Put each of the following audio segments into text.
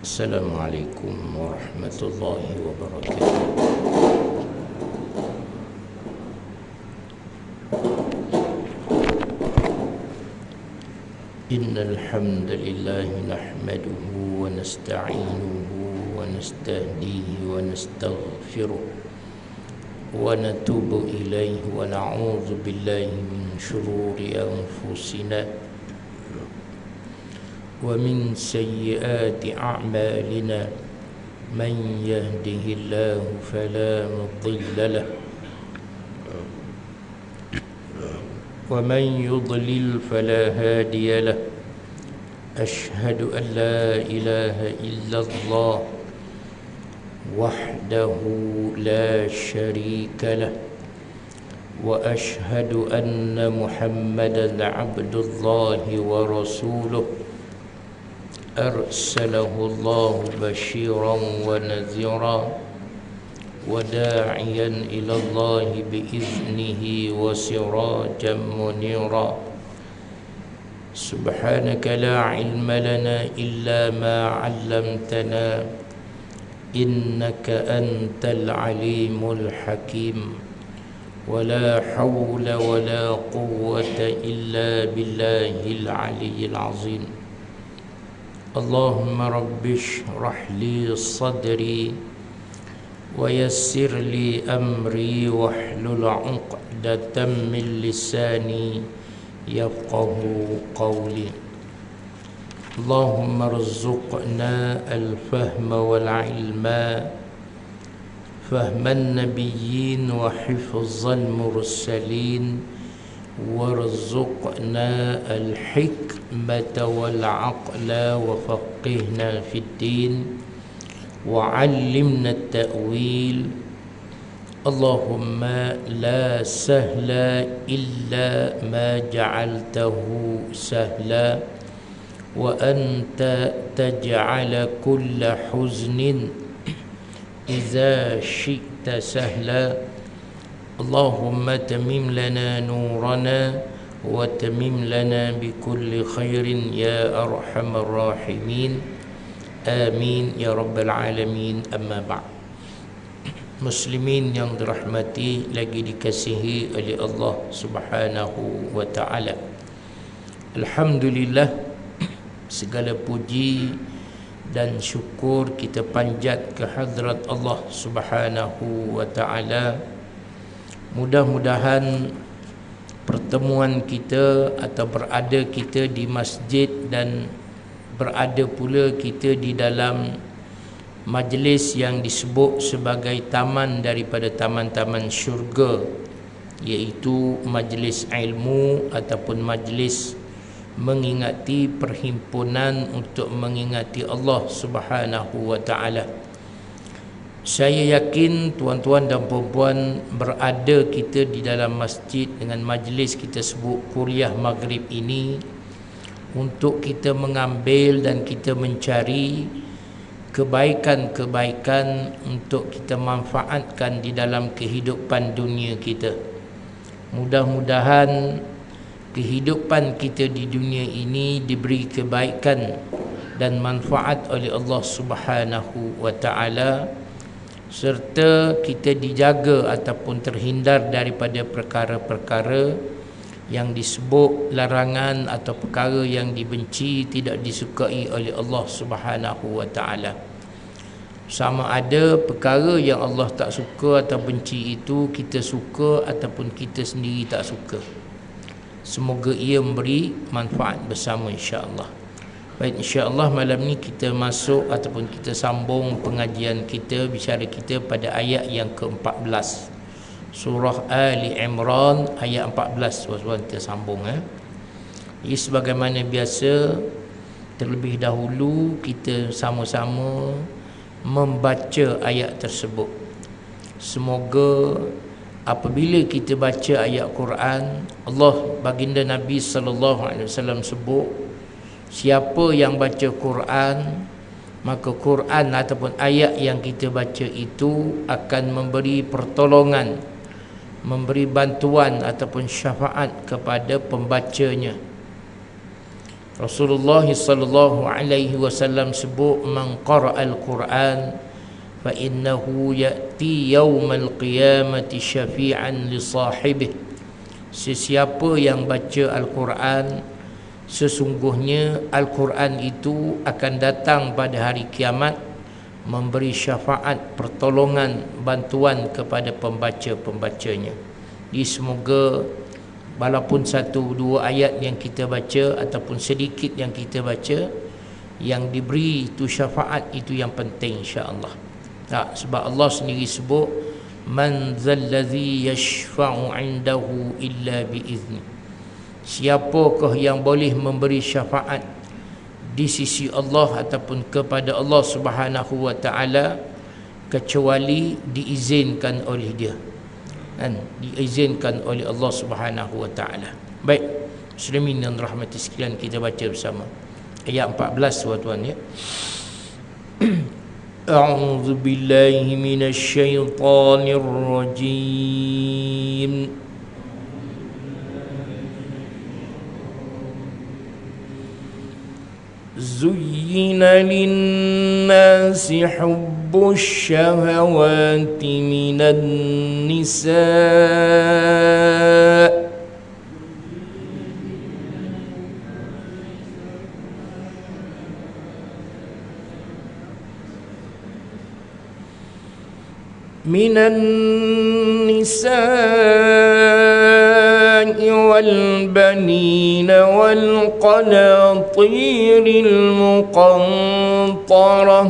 Assalamualaikum warahmatullahi wabarakatuh. Innal hamdalillah nahmaduhu wa nasta'inuhu wa nastahdihi wa nastaghfiruh wa natubu ilaihi wa na'udzu billahi min shururi anfusina wa min sayyiati a'malina man yahdihillahu fala mudilla lahu wa man yudlil fala hadiya lahu. Ashhadu an la ilaha illallah wahdahu la syarika lahu wa ashhadu anna Muhammadan abdullahi wa rasuluh arsalahu Allah basyiran wa nadhira wa da'iyan ila Allah biiznihi wa sirajan munira. Subhanaka la ilma lana illa ma 'allamtana innaka antal alimul hakim. Wa la hawla wa la quwwata illa billahil aliyyil azim. Allahumma rabbi shrah li sadri wa yassir li amri wahlul 'uqdatam min lisani yafqahu qawli. Allahumma rzuqna al-fahma wal 'ilma, fahman nabiyyin wa hifzal mursalin, warzuqna al-hikmata wal-aqla wa faqihna fid din wa 'allimna at-ta'wil. Allahumma la sahla illa ma ja'altahu sahla wa anta taj'ala kulla huznin idza syi'ta sahla. Allahumma tamim lana nurana wa tamim lana bikulli khairin ya arhamar rahimin. Amin ya rabbal alamin. Amma ba'd. Muslimin yang dirahmati lagi dikasihi oleh Allah Subhanahu wa taala. Alhamdulillah, segala puji dan syukur kita panjat ke hadrat Allah Subhanahu wa taala. Mudah-mudahan pertemuan kita atau berada kita di masjid dan berada pula kita di dalam majlis yang disebut sebagai taman daripada taman-taman syurga, iaitu majlis ilmu ataupun majlis mengingati perhimpunan untuk mengingati Allah Subhanahu wa taala. Saya yakin tuan-tuan dan puan-puan berada kita di dalam masjid dengan majlis kita sebut kuliah maghrib ini untuk kita mengambil dan kita mencari kebaikan-kebaikan untuk kita manfaatkan di dalam kehidupan dunia kita. Mudah-mudahan kehidupan kita di dunia ini diberi kebaikan dan manfaat oleh Allah Subhanahu wa taala, serta kita dijaga ataupun terhindar daripada perkara-perkara yang disebut larangan atau perkara yang dibenci, tidak disukai oleh Allah Subhanahu wa taala. Sama ada perkara yang Allah tak suka atau benci itu kita suka ataupun kita sendiri tak suka. Semoga ia memberi manfaat bersama insya-Allah. Baik, insya-Allah malam ni kita masuk ataupun kita sambung pengajian kita, bicara kita pada ayat yang ke-14. Surah Ali Imran ayat 14. Tuan-tuan kita sambung Jadi sebagaimana biasa, terlebih dahulu kita sama-sama membaca ayat tersebut. Semoga apabila kita baca ayat Quran, Allah, baginda Nabi sallallahu alaihi wasallam sebut, siapa yang baca Quran, maka Quran ataupun ayat yang kita baca itu akan memberi pertolongan, memberi bantuan ataupun syafaat kepada pembacanya. Rasulullah sallallahu alaihi wasallam sebut, man qara'al Quran fa innahu ya'ti yaumal qiyamati syafi'an li sahibih. Sesiapa yang baca Al-Quran, sesungguhnya Al-Quran itu akan datang pada hari kiamat memberi syafaat, pertolongan, bantuan kepada pembaca-pembacanya. Jadi semoga walaupun satu dua ayat yang kita baca ataupun sedikit yang kita baca, yang diberi itu syafaat, itu yang penting insya-Allah. Sebab Allah sendiri sebut, man zallazi yashfa'u 'indahu illa biizni. Siapakah yang boleh memberi syafaat di sisi Allah ataupun kepada Allah Subhanahu wa taala kecuali diizinkan oleh dia, kan, diizinkan oleh Allah Subhanahu wa taala. Baik, muslimin dan rahmati sekalian, kita baca bersama ayat 14 tuan-tuan ya. A'udzu billahi minasy syaithanir rajim. Zuyyina lin-nasi hubbus syahawati minan nisa' من النساء والبنين والقناطير المقنطرة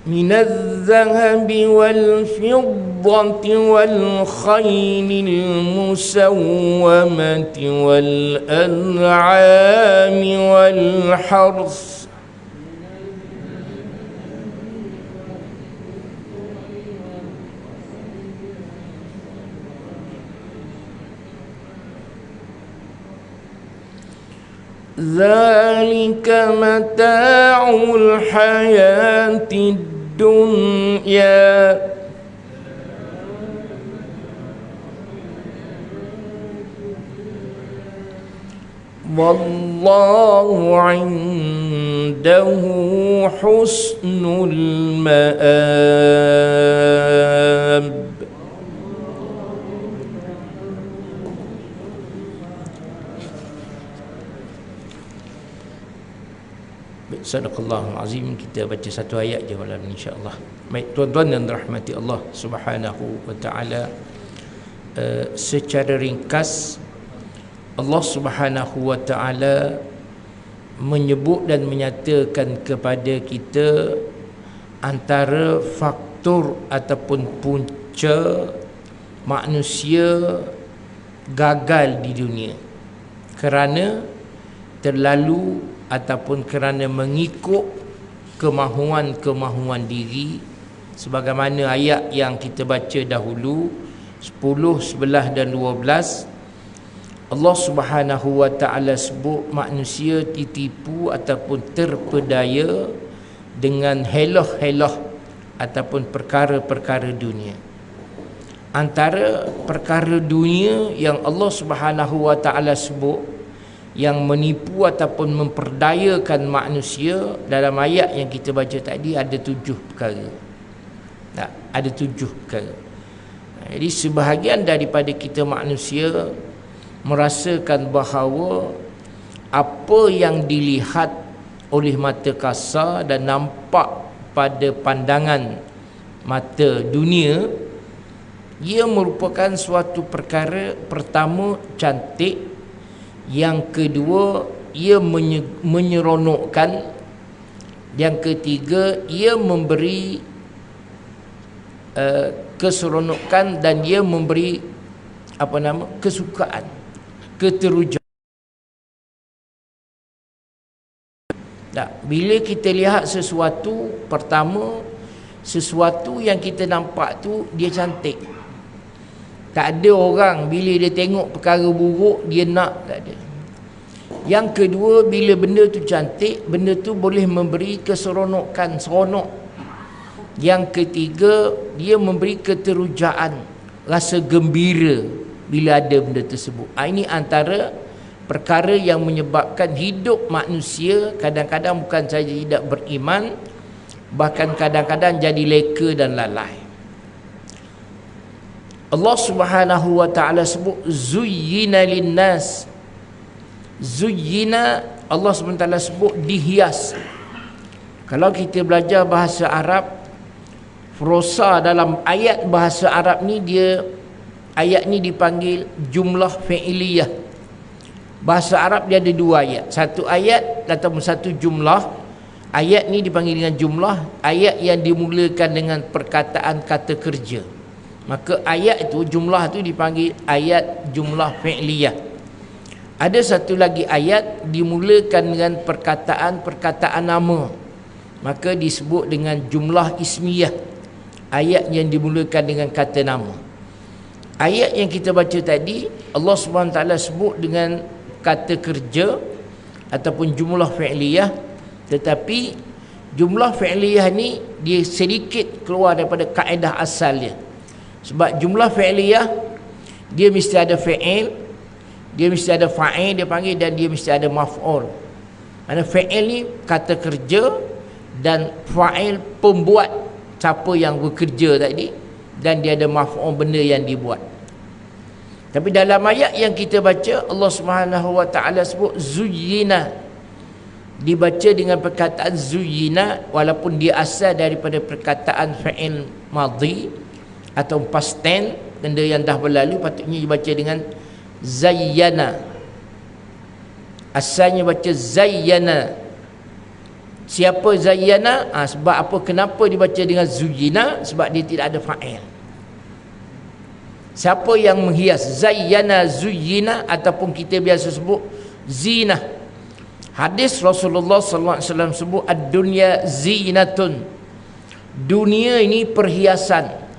من الذهب والفضة والخيل المسومة والأنعام والحرث ذلك متاع الحياة الدنيا والله عنده حسن المآب. Sadaqallahul azim. Kita baca satu ayat je malam ni insya-Allah. Baik tuan-tuan dan rahmati Allah Subhanahu wa taala, secara ringkas Allah Subhanahu wa taala menyebut dan menyatakan kepada kita antara faktor ataupun punca manusia gagal di dunia kerana terlalu ataupun kerana mengikut kemahuan-kemahuan diri, sebagaimana ayat yang kita baca dahulu 10, 11 dan 12. Allah Subhanahu wa taala sebut manusia ditipu ataupun terpedaya dengan helah-helah ataupun perkara-perkara dunia. Antara perkara dunia yang Allah Subhanahu wa taala sebut yang menipu ataupun memperdayakan manusia dalam ayat yang kita baca tadi ada 7 perkara. Ada 7 perkara. Jadi sebahagian daripada kita manusia merasakan bahawa apa yang dilihat oleh mata kasar dan nampak pada pandangan mata dunia, ia merupakan suatu perkara, pertama cantik, yang kedua ia menyeronokkan, yang ketiga ia memberi keseronokan dan ia memberi kesukaan, keteruja. Bila kita lihat sesuatu, pertama sesuatu yang kita nampak tu dia cantik. Tak ada orang bila dia tengok perkara buruk dia nak, tak ada. Yang kedua, bila benda tu cantik, benda tu boleh memberi keseronokan, seronok. Yang ketiga, dia memberi keterujaan, rasa gembira bila ada benda tersebut. Ini antara perkara yang menyebabkan hidup manusia kadang-kadang bukan saja tidak beriman, bahkan kadang-kadang jadi leka dan lalai. Allah Subhanahu wa taala sebut zuyyina linnas. Zuyyina, Allah SWT sebut dihias. Kalau kita belajar bahasa Arab, prosa dalam ayat bahasa Arab ni, ayat ni dipanggil jumlah fi'liyah. Bahasa Arab dia ada dua ayat. Satu ayat ataupun satu jumlah. Ayat ni dipanggil dengan jumlah, ayat yang dimulakan dengan perkataan kata kerja. Maka ayat itu, jumlah itu dipanggil ayat jumlah fi'liyah. Ada satu lagi ayat dimulakan dengan perkataan nama, maka disebut dengan jumlah ismiyah, ayat yang dimulakan dengan kata nama. Ayat yang kita baca tadi, Allah SWT sebut dengan kata kerja ataupun jumlah fi'liyah, tetapi jumlah fi'liyah ni dia sedikit keluar daripada kaedah asalnya. Sebab jumlah fi'liyah dia mesti ada fi'il, dia mesti ada fa'il dia panggil, dan dia mesti ada maf'ul. Mana fi'il ni kata kerja, dan fa'il pembuat, siapa yang bekerja tadi, dan dia ada maf'ul, benda yang dibuat. Tapi dalam ayat yang kita baca, Allah Subhanahu wa taala sebut zuyyina, dibaca dengan perkataan zuyyina, walaupun dia asal daripada perkataan fa'il madhi atau past tense, benda yang dah berlalu, patutnya dibaca dengan zayyana. Asalnya baca zayyana. Siapa zayyana? Sebab apa? Kenapa dibaca dengan zuyyina? Sebab dia tidak ada fa'il. Siapa yang menghias? Zayyana, zuyyina, ataupun kita biasa sebut zina. Hadis Rasulullah sallallahu alaihi wasallam sebut ad-dunya zinatun. Dunia ini perhiasan.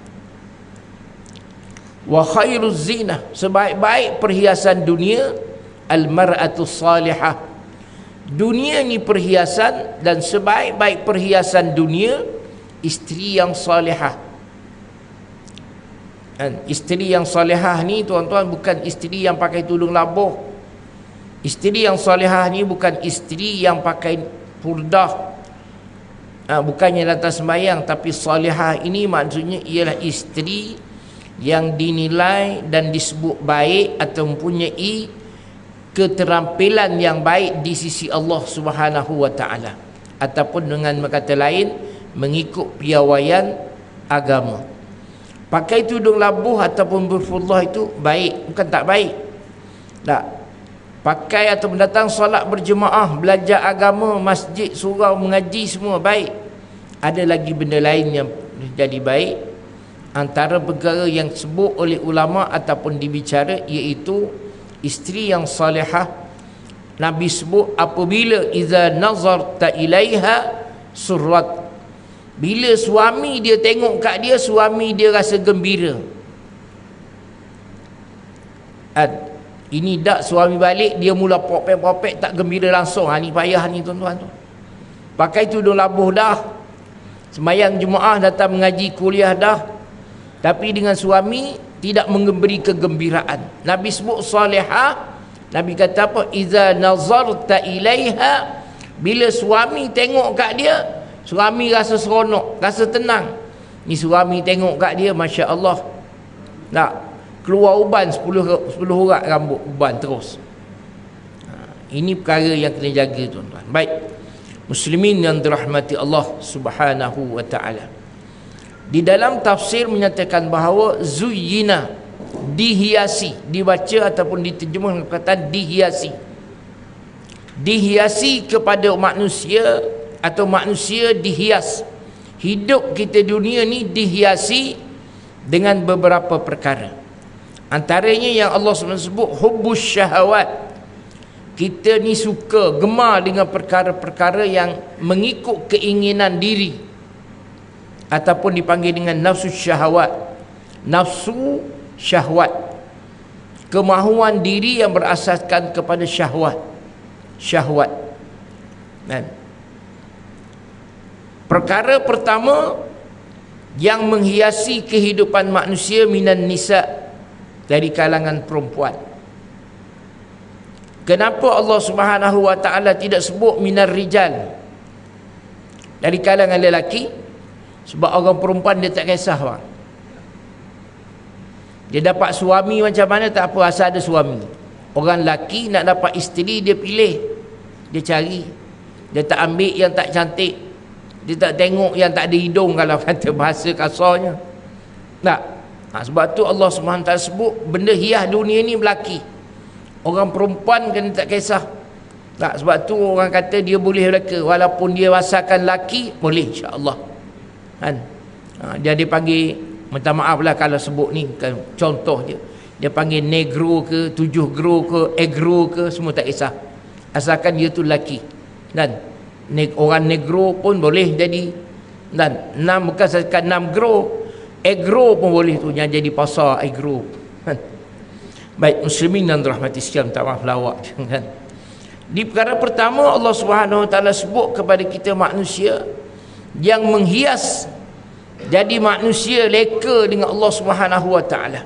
Wa khairuz zinah, sebaik-baik perhiasan dunia al-mar'atu salihah. Dunia ni perhiasan, dan sebaik-baik perhiasan dunia isteri yang salihah. Dan isteri yang salihah ni tuan-tuan bukan isteri yang pakai tudung labuh. Isteri yang salihah ni bukan isteri yang pakai purdah, bukannya datang sembahyang, tapi salihah ini maksudnya ialah isteri yang dinilai dan disebut baik atau mempunyai keterampilan yang baik di sisi Allah Subhanahu wa taala, ataupun dengan kata lain mengikut piawaian agama. Pakai tudung labuh ataupun berfurdah itu baik, bukan tak baik. Tak. Pakai atau datang solat berjemaah, belajar agama, masjid, surau, mengaji, semua baik. Ada lagi benda lain yang jadi baik. Antara perkara yang disebut oleh ulama ataupun dibicara, iaitu isteri yang salihah. Nabi sebut apabila iza nazarta ilaiha surrat, bila suami dia tengok kat dia, suami dia rasa gembira. Ini dak suami balik dia mula popek-popek, tak gembira langsung. Ni payah ni tuan-tuan tu. Pakai tudung labuh dah, sembahyang Jumaat, datang mengaji, kuliah dah, tapi dengan suami tidak memberi kegembiraan. Nabi sebut salihah. Nabi kata apa? Iza nazarta ilaiha, bila suami tengok kat dia, suami rasa seronok, rasa tenang. Ni suami tengok kat dia, Masya Allah, nak keluar uban 10 urat rambut uban terus. Ini perkara yang kena jaga tuan-tuan. Baik, muslimin yang dirahmati Allah Subhanahu wa taala. Di dalam tafsir menyatakan bahawa zuyyina, dihiasi, dibaca ataupun diterjemah perkataan dihiasi. Dihiasi kepada manusia atau manusia dihias. Hidup kita dunia ni dihiasi dengan beberapa perkara. Antaranya yang Allah SWT sebut hubbus syahawat. Kita ni suka, gemar dengan perkara-perkara yang mengikut keinginan diri, ataupun dipanggil dengan nafsu syahwat. Nafsu syahwat, kemahuan diri yang berasaskan kepada syahwat. Perkara pertama yang menghiasi kehidupan manusia minan nisa, dari kalangan perempuan. Kenapa Allah Subhanahu wa taala tidak sebut minar rijal, dari kalangan lelaki? Sebab orang perempuan dia tak kisah bang. Dia dapat suami macam mana tak apa, asal ada suami. Orang lelaki nak dapat isteri, dia pilih, dia cari. Dia tak ambil yang tak cantik, dia tak tengok yang tak ada hidung, kalau kata bahasa kasarnya. Tak. Sebab tu Allah SWT sebut benda hias dunia ni berlaki. Orang perempuan kena tak kisah. Tak, sebab tu orang kata dia boleh reka, walaupun dia asalkan laki, boleh insya-Allah. Kan? Dia dipanggil, minta maaf lah kalau sebut ni kan, contoh je. Dia panggil negro ke, 7 gro ke, egro ke, semua tak kisah. Asalkan dia tu laki. Dan orang negro pun boleh jadi. Dan 6 bukan asalkan 6 gro, egro pun boleh tu, yang jadi pasar egro. Baik muslimin dan rahmati sekalian, tak maaf lawak kan. Di perkara pertama Allah Subhanahu wa taala sebut kepada kita manusia yang menghias jadi manusia leka dengan Allah Subhanahu wa taala.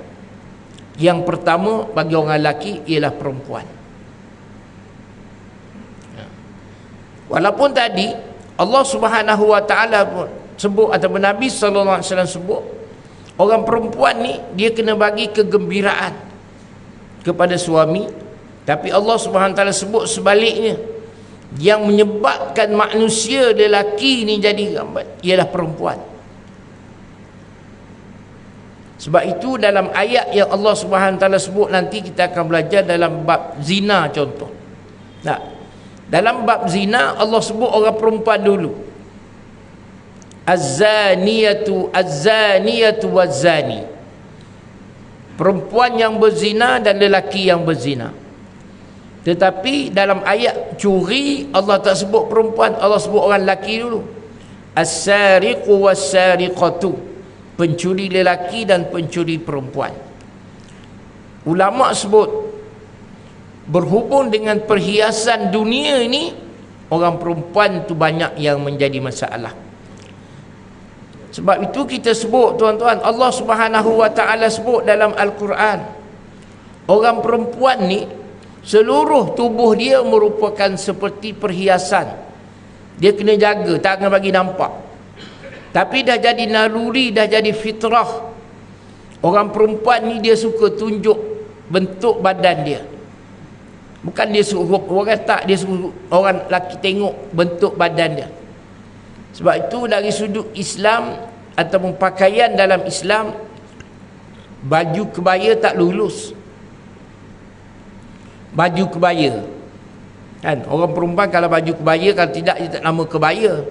Yang pertama bagi orang lelaki ialah perempuan. Walaupun tadi Allah Subhanahu wa taala sebut, ataupun Nabi sallallahu alaihi wasallam sebut, orang perempuan ni dia kena bagi kegembiraan kepada suami, tapi Allah Subhanahu wa taala sebut sebaliknya, yang menyebabkan manusia lelaki ni jadi lambat ialah perempuan. Sebab itu dalam ayat yang Allah Subhanahu wa taala sebut, nanti kita akan belajar dalam bab zina contoh. Nah, dalam bab zina Allah sebut orang perempuan dulu. Az-zaniyatu waz-zani. Perempuan yang berzina dan lelaki yang berzina. Tetapi dalam ayat curi Allah tak sebut perempuan, Allah sebut orang lelaki dulu. As-sariqu was-sariqatu, pencuri lelaki dan pencuri perempuan. Ulama sebut berhubung dengan perhiasan dunia ini, orang perempuan tu banyak yang menjadi masalah. Sebab itu kita sebut tuan-tuan, Allah Subhanahu wa taala sebut dalam Al-Quran, orang perempuan ni seluruh tubuh dia merupakan seperti perhiasan. Dia kena jaga, tak kena bagi nampak. Tapi dah jadi naluri, dah jadi fitrah. Orang perempuan ni dia suka tunjuk bentuk badan dia. Bukan dia suruh orang, tak, dia suruh orang lelaki tengok bentuk badan dia. Sebab itu dari sudut Islam ataupun pakaian dalam Islam, baju kebaya tak lulus. Baju kebaya kan, orang perempuan kalau baju kebaya, kalau tidak dia tak nama kebaya,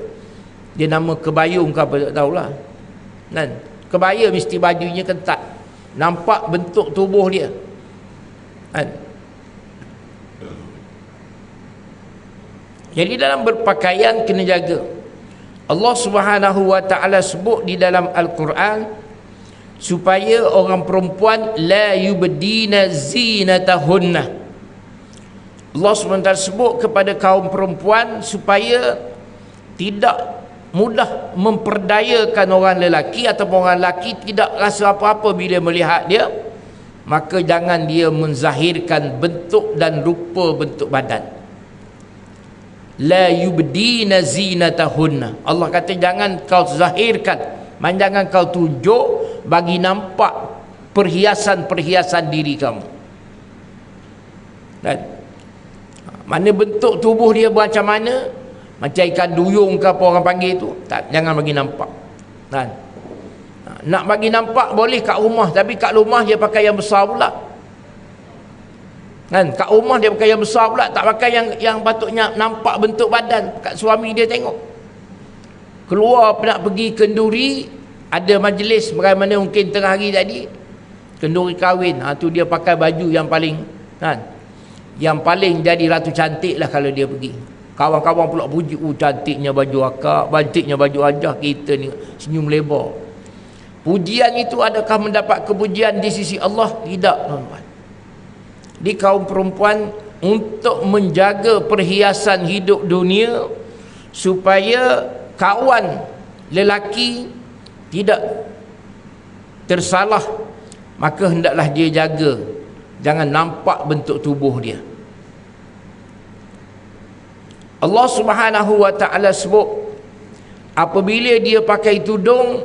dia nama kebayung ke apa tak tahulah kan. Kebaya mesti bajunya ketat, nampak bentuk tubuh dia kan. Jadi dalam berpakaian kena jaga. Allah Subhanahu wa taala sebut di dalam Al-Quran supaya orang perempuan la yubdina zinatahunna. Allah SWT sebut kepada kaum perempuan supaya tidak mudah memperdayakan orang lelaki, ataupun orang lelaki tidak rasa apa-apa bila melihat dia, maka jangan dia menzahirkan bentuk dan rupa bentuk badan. La yubdina zinatahunna, Allah kata jangan kau zahirkan, jangan kau tunjuk bagi nampak perhiasan-perhiasan diri kamu. Dan mana bentuk tubuh dia macam mana, macam ikan duyung ke apa orang panggil tu, tak, jangan bagi nampak kan. Nak bagi nampak boleh kat rumah, tapi kat rumah dia pakai yang besar pula kan. Kat rumah dia pakai yang besar pula, tak pakai yang patutnya nampak bentuk badan kat suami dia tengok. Keluar nak pergi kenduri, ada majlis bagaimana mungkin tengah hari tadi kenduri kahwin, tu dia pakai baju yang paling kan, yang paling jadi ratu cantik lah kalau dia pergi. Kawan-kawan pula puji, cantiknya baju akak, cantiknya baju ajah, kita ni senyum lebar. Pujian itu adakah mendapat kepujian di sisi Allah? Tidak tuan-tuan. Di kaum perempuan untuk menjaga perhiasan hidup dunia supaya kawan lelaki tidak tersalah, maka hendaklah dia jaga jangan nampak bentuk tubuh dia. Allah Subhanahu wa ta'ala sebut apabila dia pakai tudung,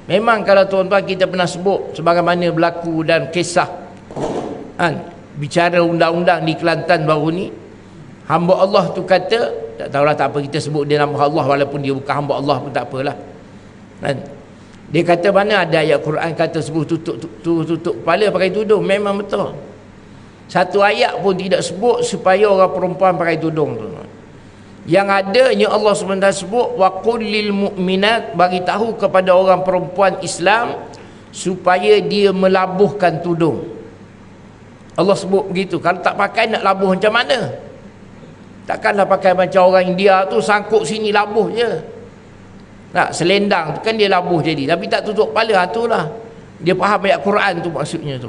memang kalau tuan-tuan kita pernah sebut sebagaimana berlaku dan kisah bicara undang-undang di Kelantan baru ni, hamba Allah tu kata, tak tahulah, tak apa kita sebut dia nama Allah walaupun dia bukan hamba Allah pun tak apalah kan. Dia kata mana ada ayat Quran kata sebut tutup kepala pakai tudung. Memang betul, satu ayat pun tidak sebut supaya orang perempuan pakai tudung tu. Yang adanya Allah SWT sebut wa qul lil mu'minat, bagi tahu kepada orang perempuan Islam supaya dia melabuhkan tudung. Allah sebut begitu. Kalau tak pakai nak labuh macam mana? Takkanlah pakai macam orang India tu sangkut sini labuh je. Nak selendang tu kan dia labuh jadi, tapi tak tutup kepala, itulah dia faham ayat Quran tu maksudnya tu.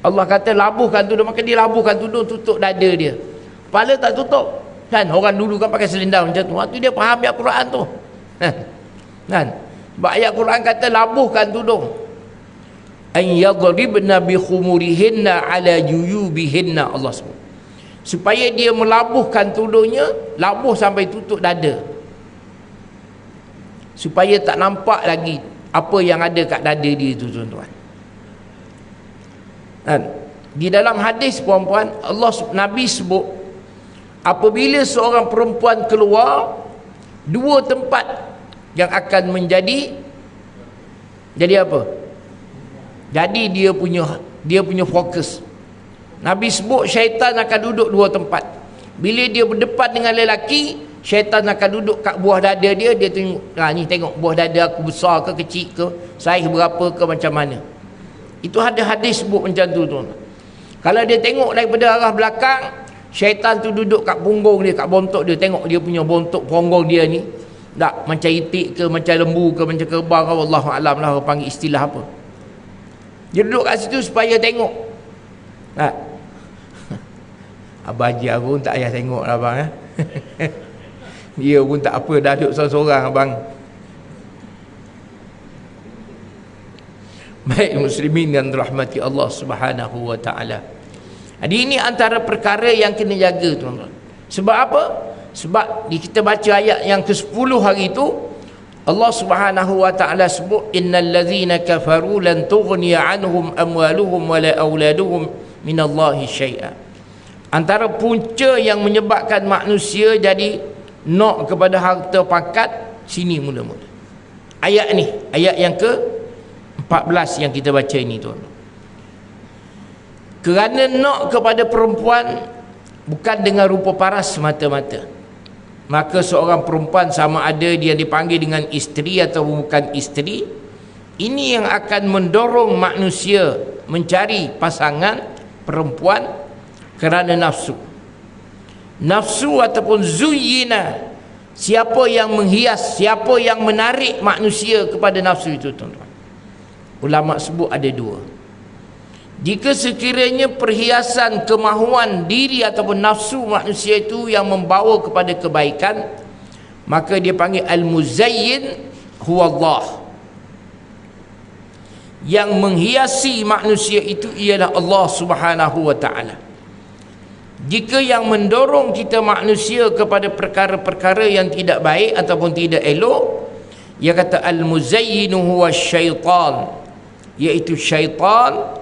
Allah kata labuhkan tudung, maka dia labuhkan tudung, tutup dada dia, kepala tak tutup kan. Orang dulu kan pakai selendang macam tu, itu dia faham ayat Quran tu kan. Sebab ayat Quran kata labuhkan tudung, an yadribna bi khumurihinna ala juyubihinna, Allah sebut supaya dia melabuhkan tudungnya, labuh sampai tutup dada, supaya tak nampak lagi apa yang ada kat dada dia tu tuan-tuan. Di dalam hadis puan-puan, Nabi sebut apabila seorang perempuan keluar, dua tempat yang akan menjadi apa? Jadi dia punya fokus. Nabi sebut syaitan akan duduk dua tempat. Bila dia berdepan dengan lelaki, syaitan akan duduk kat buah dada dia. Dia tengok, ni tengok buah dada aku besar ke kecil ke, saiz berapa ke macam mana. Itu ada hadis sebut macam tu tuan. Kalau dia tengok daripada arah belakang, syaitan tu duduk kat punggung dia, kat bontok dia. Tengok dia punya bontok punggung dia ni, tak macam itik ke, macam lembu ke, macam kerbau ke, wallahu alam lah orang panggil istilah apa. Dia duduk kat situ supaya tengok. Abang Haji pun tak payah tengok lah abang. Dia pun tak apa, dah duduk seorang-seorang abang. Baik muslimin dan rahmati Allah Subhanahu wa ta'ala. Jadi ini antara perkara yang kena jaga tuan-tuan. Sebab apa? Sebab kita baca ayat yang ke-10 hari itu, Allah Subhanahu wa ta'ala sebut innal ladzina kafaru lan tughniya anhum amwaluhum wala auladuhum minallahi syai'a. Antara punca yang menyebabkan manusia jadi nak kepada harta pangkat, sini mula-mula. Ayat ni, ayat yang ke-14 yang kita baca ini tuan. Kerana nak kepada perempuan bukan dengan rupa paras semata-mata, maka seorang perempuan sama ada dia dipanggil dengan isteri atau bukan isteri, ini yang akan mendorong manusia mencari pasangan perempuan kerana nafsu ataupun zuyyina. Siapa yang menghias, siapa yang menarik manusia kepada nafsu itu tuan-tuan? Ulama sebut ada dua. Jika sekiranya perhiasan kemahuan diri ataupun nafsu manusia itu yang membawa kepada kebaikan, maka dia panggil al-muzayyin huwa Allah. Yang menghiasi manusia itu ialah Allah Subhanahu wa ta'ala. Jika yang mendorong kita manusia kepada perkara-perkara yang tidak baik ataupun tidak elok, dia kata al-muzayyinu huwa syaitan, iaitu syaitan.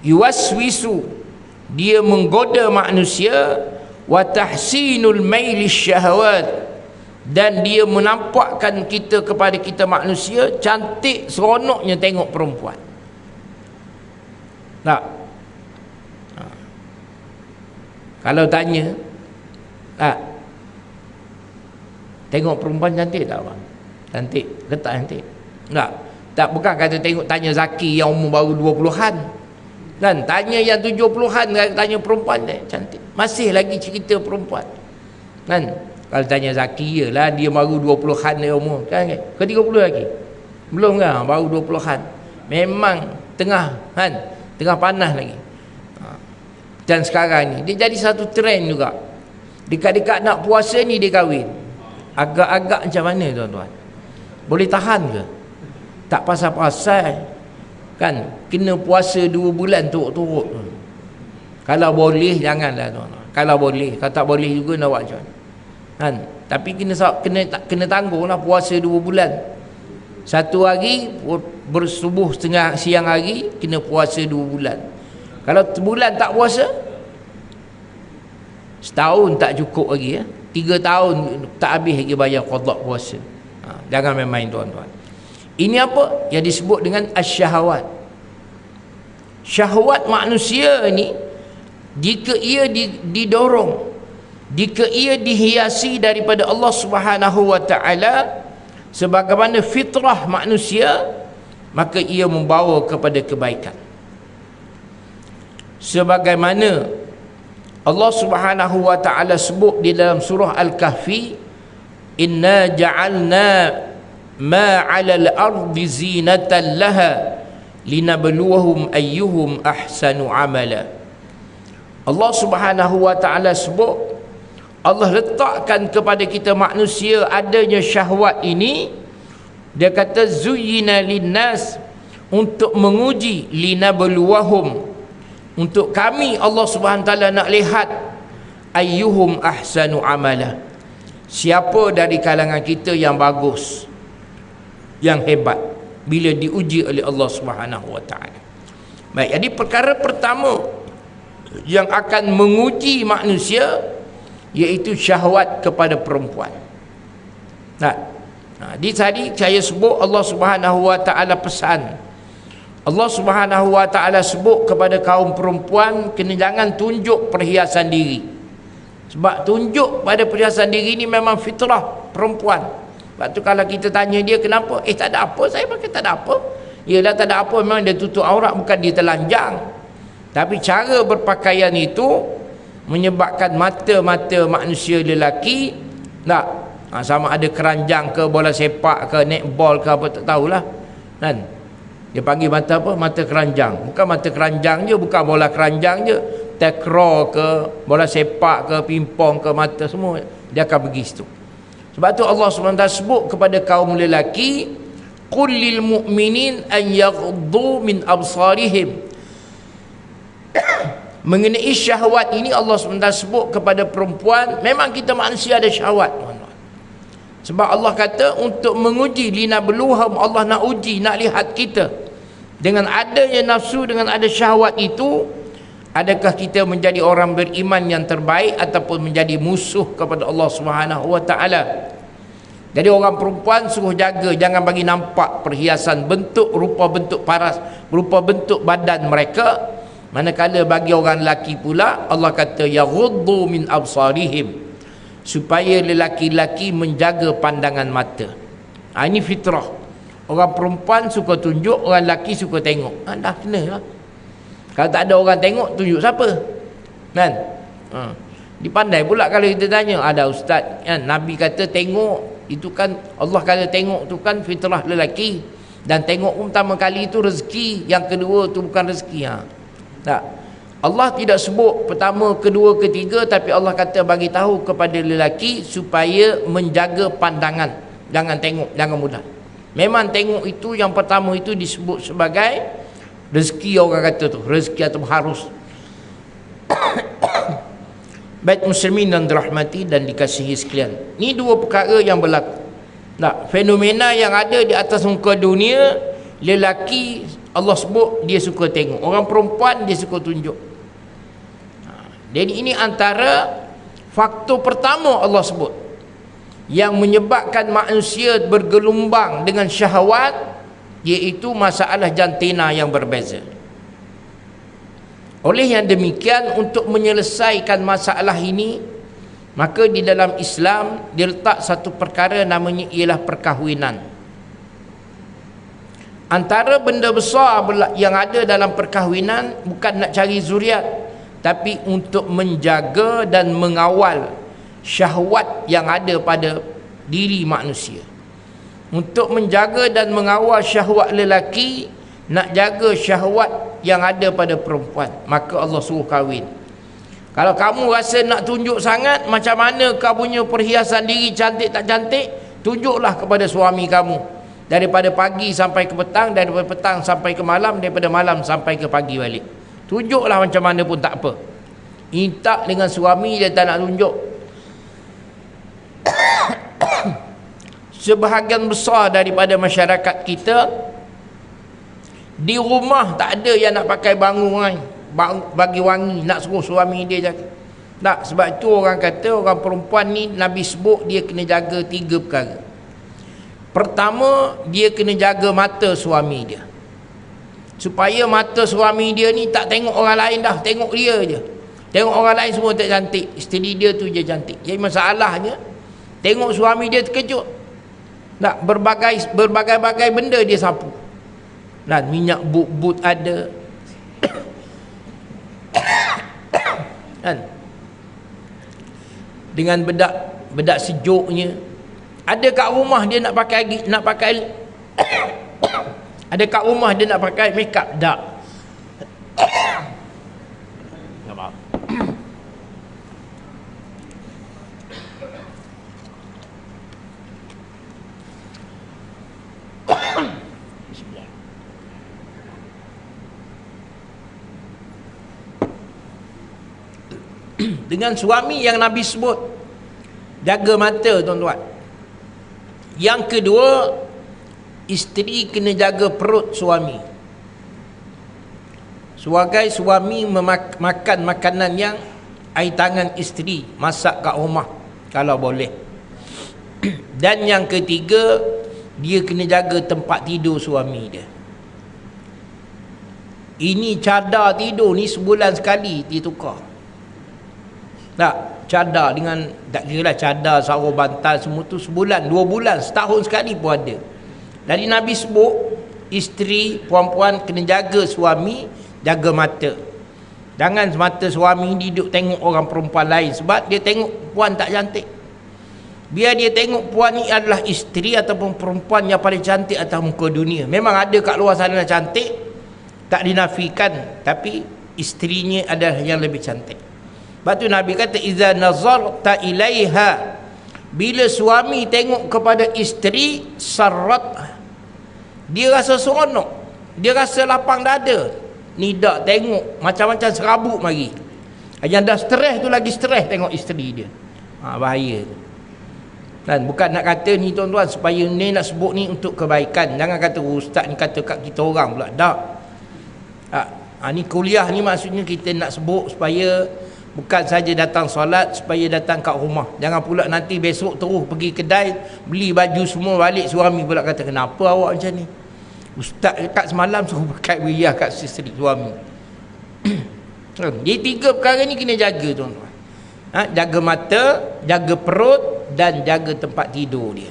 Yuwaswisu, dia menggoda manusia, wa tahsinul maili syahawat, dan dia menampakkan kita kepada kita manusia cantik seronoknya tengok perempuan. Tak? Kalau tanya, tengok perempuan cantik tak abang? Cantik ke tak cantik? Tak, bukan kata tengok, tanya Zaki yang umur baru 20-an kan, tanya yang 70-an, tanya perempuan cantik, masih lagi cerita perempuan kan. Kalau tanya Zaki, yalah dia baru 20-an dia umur kan, ke 30 lagi belum kan, baru 20-an, memang tengah kan, tengah panas lagi. Dan sekarang ni dia jadi satu trend juga, dekat-dekat nak puasa ni dia kahwin. Agak-agak macam mana tuan-tuan? Boleh tahan ke? Tak pasal-pasal kan, kena puasa 2 bulan turut-turut. Kalau boleh janganlah tuan. Kalau boleh, kalau tak boleh juga nak buat macam mana kan. Tapi kena tanggunglah puasa 2 bulan. 1 hari bersubuh setengah siang hari kena puasa 2 bulan. Kalau sebulan tak puasa, setahun tak cukup lagi 3 tahun tak habis lagi bayar qada puasa. Jangan main-main tuan-tuan. Ini apa yang disebut dengan asyahawat. Syahwat manusia ni, jika ia didorong, jika ia dihiasi daripada Allah Subhanahu wa taala sebagaimana fitrah manusia, maka ia membawa kepada kebaikan. Sebagaimana Allah Subhanahu wa taala sebut di dalam surah Al-Kahfi, inna ja'alna ma 'alal ardi zinatan laha linabluwahum ayyuhum ahsanu amala. Allah Subhanahu wa taala sebut, Allah letakkan kepada kita manusia adanya syahwat ini. Dia kata zuyyina linnas, untuk menguji, linabluwahum, untuk kami Allah Subhanahu wa taala nak lihat ayyuhum ahsanu amala, siapa dari kalangan kita yang bagus, yang hebat bila diuji oleh Allah Subhanahu wa taala. Baik, jadi perkara pertama yang akan menguji manusia iaitu syahwat kepada perempuan. Di tadi saya sebut Allah Subhanahu wa taala pesan. Allah Subhanahu wa taala sebut kepada kaum perempuan kena jangan tunjuk perhiasan diri. Sebab tunjuk pada perhiasan diri ni memang fitrah perempuan. Sebab tu kalau kita tanya dia kenapa? Tak ada apa, saya pakai tak ada apa. Yalah tak ada apa, memang dia tutup aurat, bukan dia telanjang. Tapi cara berpakaian itu menyebabkan mata-mata manusia lelaki sama ada keranjang ke, bola sepak ke, netball ke, apa tak tahulah kan. Dia panggil mata apa? Mata keranjang. Bukan mata keranjang je, bukan bola keranjang je, takraw ke, bola sepak ke, pingpong ke, mata semua dia akan pergi situ. Sebab tu Allah SWT sebut kepada kaum lelaki, qul lil mu'minin an yaghuddu min absarihim. Mengenai syahwat ini Allah SWT sebut kepada perempuan. Memang kita manusia ada syahwat, sebab Allah kata untuk menguji, linabluhum, Allah nak uji, nak lihat kita. Dengan adanya nafsu, dengan ada syahwat itu, adakah kita menjadi orang beriman yang terbaik ataupun menjadi musuh kepada Allah Subhanahu wa taala. Jadi orang perempuan suruh jaga, jangan bagi nampak perhiasan bentuk, rupa bentuk paras, rupa bentuk badan mereka. Manakala bagi orang lelaki pula Allah kata yaghuddu min absarihim, supaya lelaki-lelaki menjaga pandangan mata. Ini fitrah. Orang perempuan suka tunjuk, orang lelaki suka tengok. Dah kena lah. Kalau tak ada orang tengok, tunjuk siapa kan? Dipandai pula kalau kita tanya, ada ustaz kan, Nabi kata tengok, itu kan Allah kata tengok tu kan fitrah lelaki, dan tengok pun pertama kali itu rezeki, yang kedua tu bukan rezeki. Tak, Allah tidak sebut pertama, kedua, ketiga, tapi Allah kata bagi tahu kepada lelaki supaya menjaga pandangan, jangan tengok, jangan mudah. Memang tengok itu yang pertama itu disebut sebagai rezeki, orang kata tu rezeki atau harus. Baik muslimin dan dirahmati dan dikasihi sekalian, ni dua perkara yang berlaku. Fenomena yang ada di atas muka dunia, lelaki Allah sebut dia suka tengok, orang perempuan dia suka tunjuk. Jadi ini antara faktor pertama Allah sebut yang menyebabkan manusia bergelumbang dengan syahwat, iaitu masalah jantina yang berbeza. Oleh yang demikian, untuk menyelesaikan masalah ini, maka di dalam Islam diletak satu perkara namanya ialah perkahwinan. Antara benda besar yang ada dalam perkahwinan bukan nak cari zuriat, tapi untuk menjaga dan mengawal syahwat yang ada pada diri manusia. Untuk menjaga dan mengawal syahwat lelaki, nak jaga syahwat yang ada pada perempuan, maka Allah suruh kahwin. Kalau kamu rasa nak tunjuk sangat, macam mana kau punya perhiasan diri cantik tak cantik, tunjuklah kepada suami kamu. Daripada pagi sampai ke petang, daripada petang sampai ke malam, daripada malam sampai ke pagi balik. Tunjuklah macam mana pun tak apa. Intak dengan suami dia tak nak tunjuk. Sebahagian besar daripada masyarakat kita di rumah tak ada yang nak pakai bangun bagi wangi, nak suruh suami dia jaga. Tak, sebab itu orang kata orang perempuan ni Nabi sebut dia kena jaga 3 perkara. Pertama, dia kena jaga mata suami dia, supaya mata suami dia ni tak tengok orang lain dah, tengok dia je. Tengok orang lain semua tak cantik, isteri dia tu je cantik. Jadi masalahnya tengok suami dia terkejut. Tak, berbagai-bagai benda dia sapu. Dan minyak but ada. Kan? Dengan bedak sejuknya. Ada kat rumah dia nak pakai ada kat rumah dia nak pakai make up tak? Maaf. Dengan suami yang Nabi sebut, jaga mata tuan-tuan. Yang kedua, isteri kena jaga perut suami. Sebagai suami makan makanan yang air tangan isteri masak kat rumah kalau boleh. Dan yang ketiga, dia kena jaga tempat tidur suami dia. Ini cadar tidur ni sebulan sekali dia tukar. Tak, cadar dengan, tak kira lah cadar, sarung bantal semua tu sebulan, 2 bulan, setahun sekali pun ada. Jadi Nabi sebut isteri, perempuan kena jaga suami, jaga mata. Jangan mata suami duduk tengok orang perempuan lain, sebab dia tengok puan tak cantik. Biar dia tengok puan ni adalah isteri ataupun perempuan yang paling cantik atas muka dunia. Memang ada kat luar sana cantik, tak dinafikan, tapi isterinya adalah yang lebih cantik. Sebab tu Nabi kata, iza nazarta ilaiha, bila suami tengok kepada isteri, sarrat, dia rasa seronok, dia rasa lapang dada. Ni dak tengok macam-macam serabut mari. Yang dah stres tu lagi stres tengok isteri dia. Bahaya tu. Dan bukan nak kata ni tuan-tuan supaya ni nak sebut ni untuk kebaikan. Jangan kata ustaz ni kata kat kita orang pula. Tak. Ni kuliah ni maksudnya kita nak sebut supaya bukan saja datang solat, supaya datang kat rumah. Jangan pula nanti besok terus pergi kedai, beli baju semua, balik suami pula kata, kenapa awak macam ni? Ustaz kat semalam suruh pakai wiyah kat isteri suami. Jadi 3 perkara ni kena jaga tuan-tuan. Jaga mata, jaga perut dan jaga tempat tidur dia.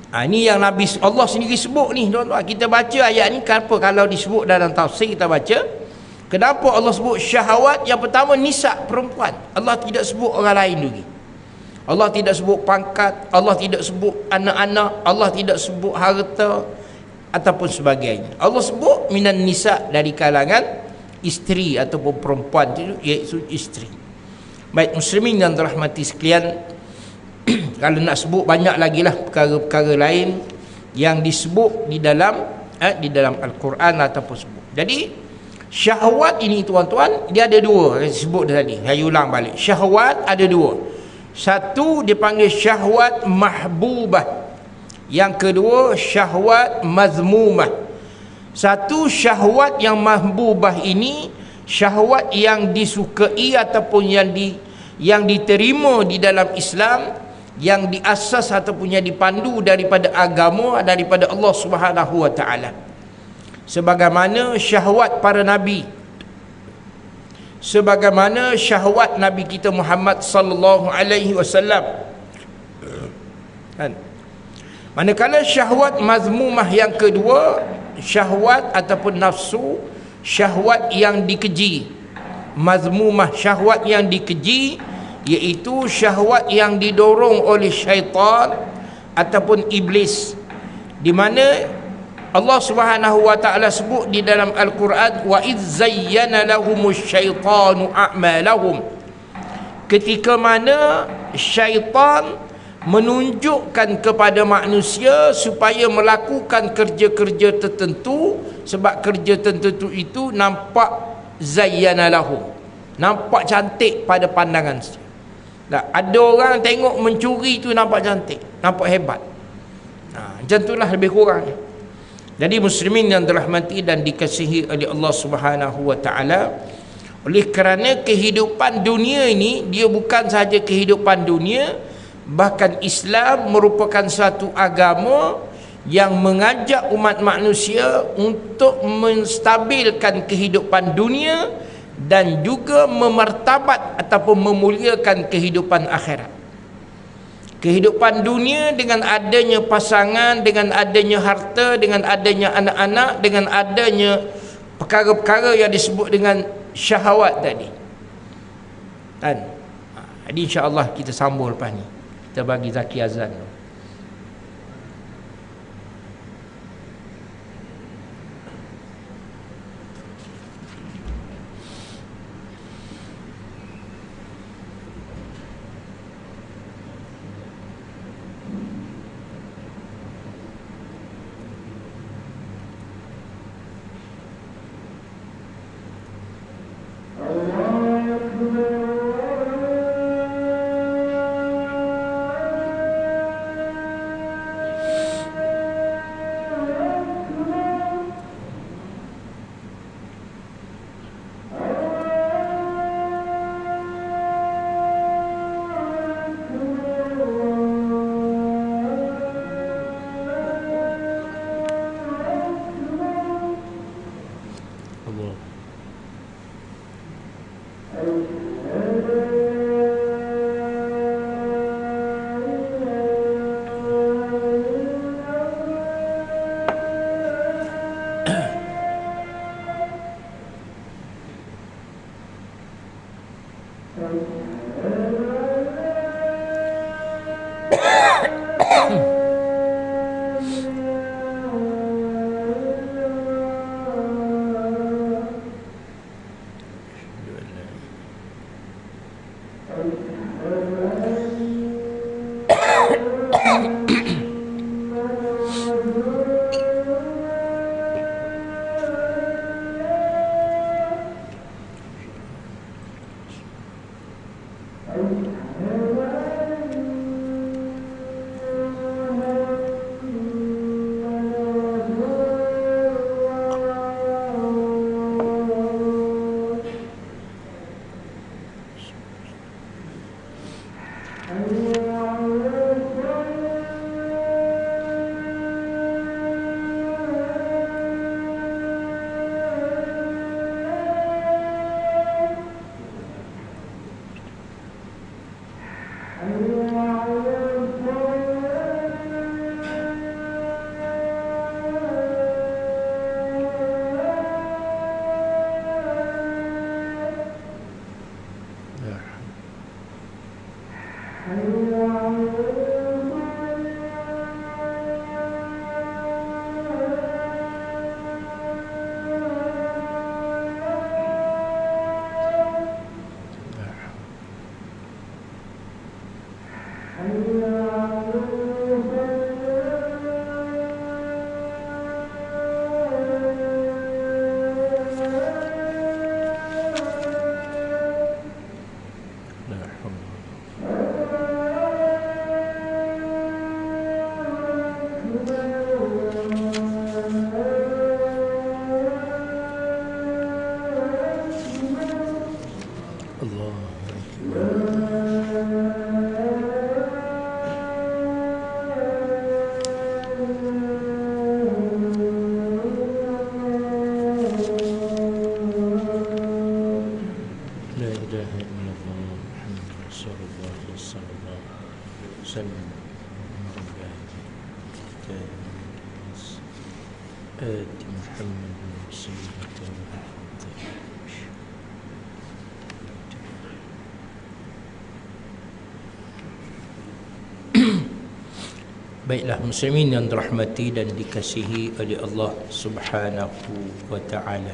Ini yang Nabi Allah sendiri sebut ni tuan-tuan. Kita baca ayat ni, kenapa kalau disebut dalam tafsir kita baca, kenapa Allah sebut syahwat? Yang pertama, nisa, perempuan. Allah tidak sebut orang lain lagi. Allah tidak sebut pangkat, Allah tidak sebut anak-anak, Allah tidak sebut harta ataupun sebagainya. Allah sebut minan nisa, dari kalangan isteri ataupun perempuan itu, iaitu isteri. Baik muslimin yang dirahmati sekalian, kalau nak sebut banyak lagi lah perkara-perkara lain yang disebut di dalam Al-Quran ataupun sebut. Jadi syahwat ini tuan-tuan, dia ada 2 yang disebut tadi. Saya ulang balik. Syahwat ada 2. Satu dipanggil syahwat mahbubah. Yang kedua syahwat mazmumah. Satu syahwat yang mahbubah ini, syahwat yang disukai ataupun yang diterima di dalam Islam, yang diasas ataupun yang dipandu daripada agama, daripada Allah Subhanahu wa taala. Sebagaimana syahwat para nabi, sebagaimana syahwat Nabi kita Muhammad sallallahu alaihi wasallam. Manakala syahwat mazmumah yang kedua, syahwat ataupun nafsu, syahwat yang dikeji. Mazmumah, syahwat yang dikeji, iaitu syahwat yang didorong oleh syaitan ataupun iblis, di mana Allah Subhanahu wa taala sebut di dalam Al-Quran, wa idz zayyana lahumus syaitanu a'malahum, ketika mana syaitan menunjukkan kepada manusia supaya melakukan kerja-kerja tertentu, sebab kerja tertentu itu nampak zayyana lahu, nampak cantik pada pandangan. Ada orang tengok mencuri tu nampak cantik, nampak hebat. Macam itulah lebih kurang. Jadi muslimin yang dirahmati dan dikasihi oleh Allah Subhanahu wa taala, oleh kerana kehidupan dunia ini dia bukan sahaja kehidupan dunia, bahkan Islam merupakan satu agama yang mengajak umat manusia untuk menstabilkan kehidupan dunia dan juga memartabat ataupun memuliakan kehidupan akhirat. Kehidupan dunia dengan adanya pasangan, dengan adanya harta, dengan adanya anak-anak, dengan adanya perkara-perkara yang disebut dengan syahwat tadi. Kan? Jadi insya-Allah kita sambung lepas ni. Kita bagi zaki azan. Baiklah muslimin yang dirahmati dan dikasihi oleh Allah Subhanahu wa taala.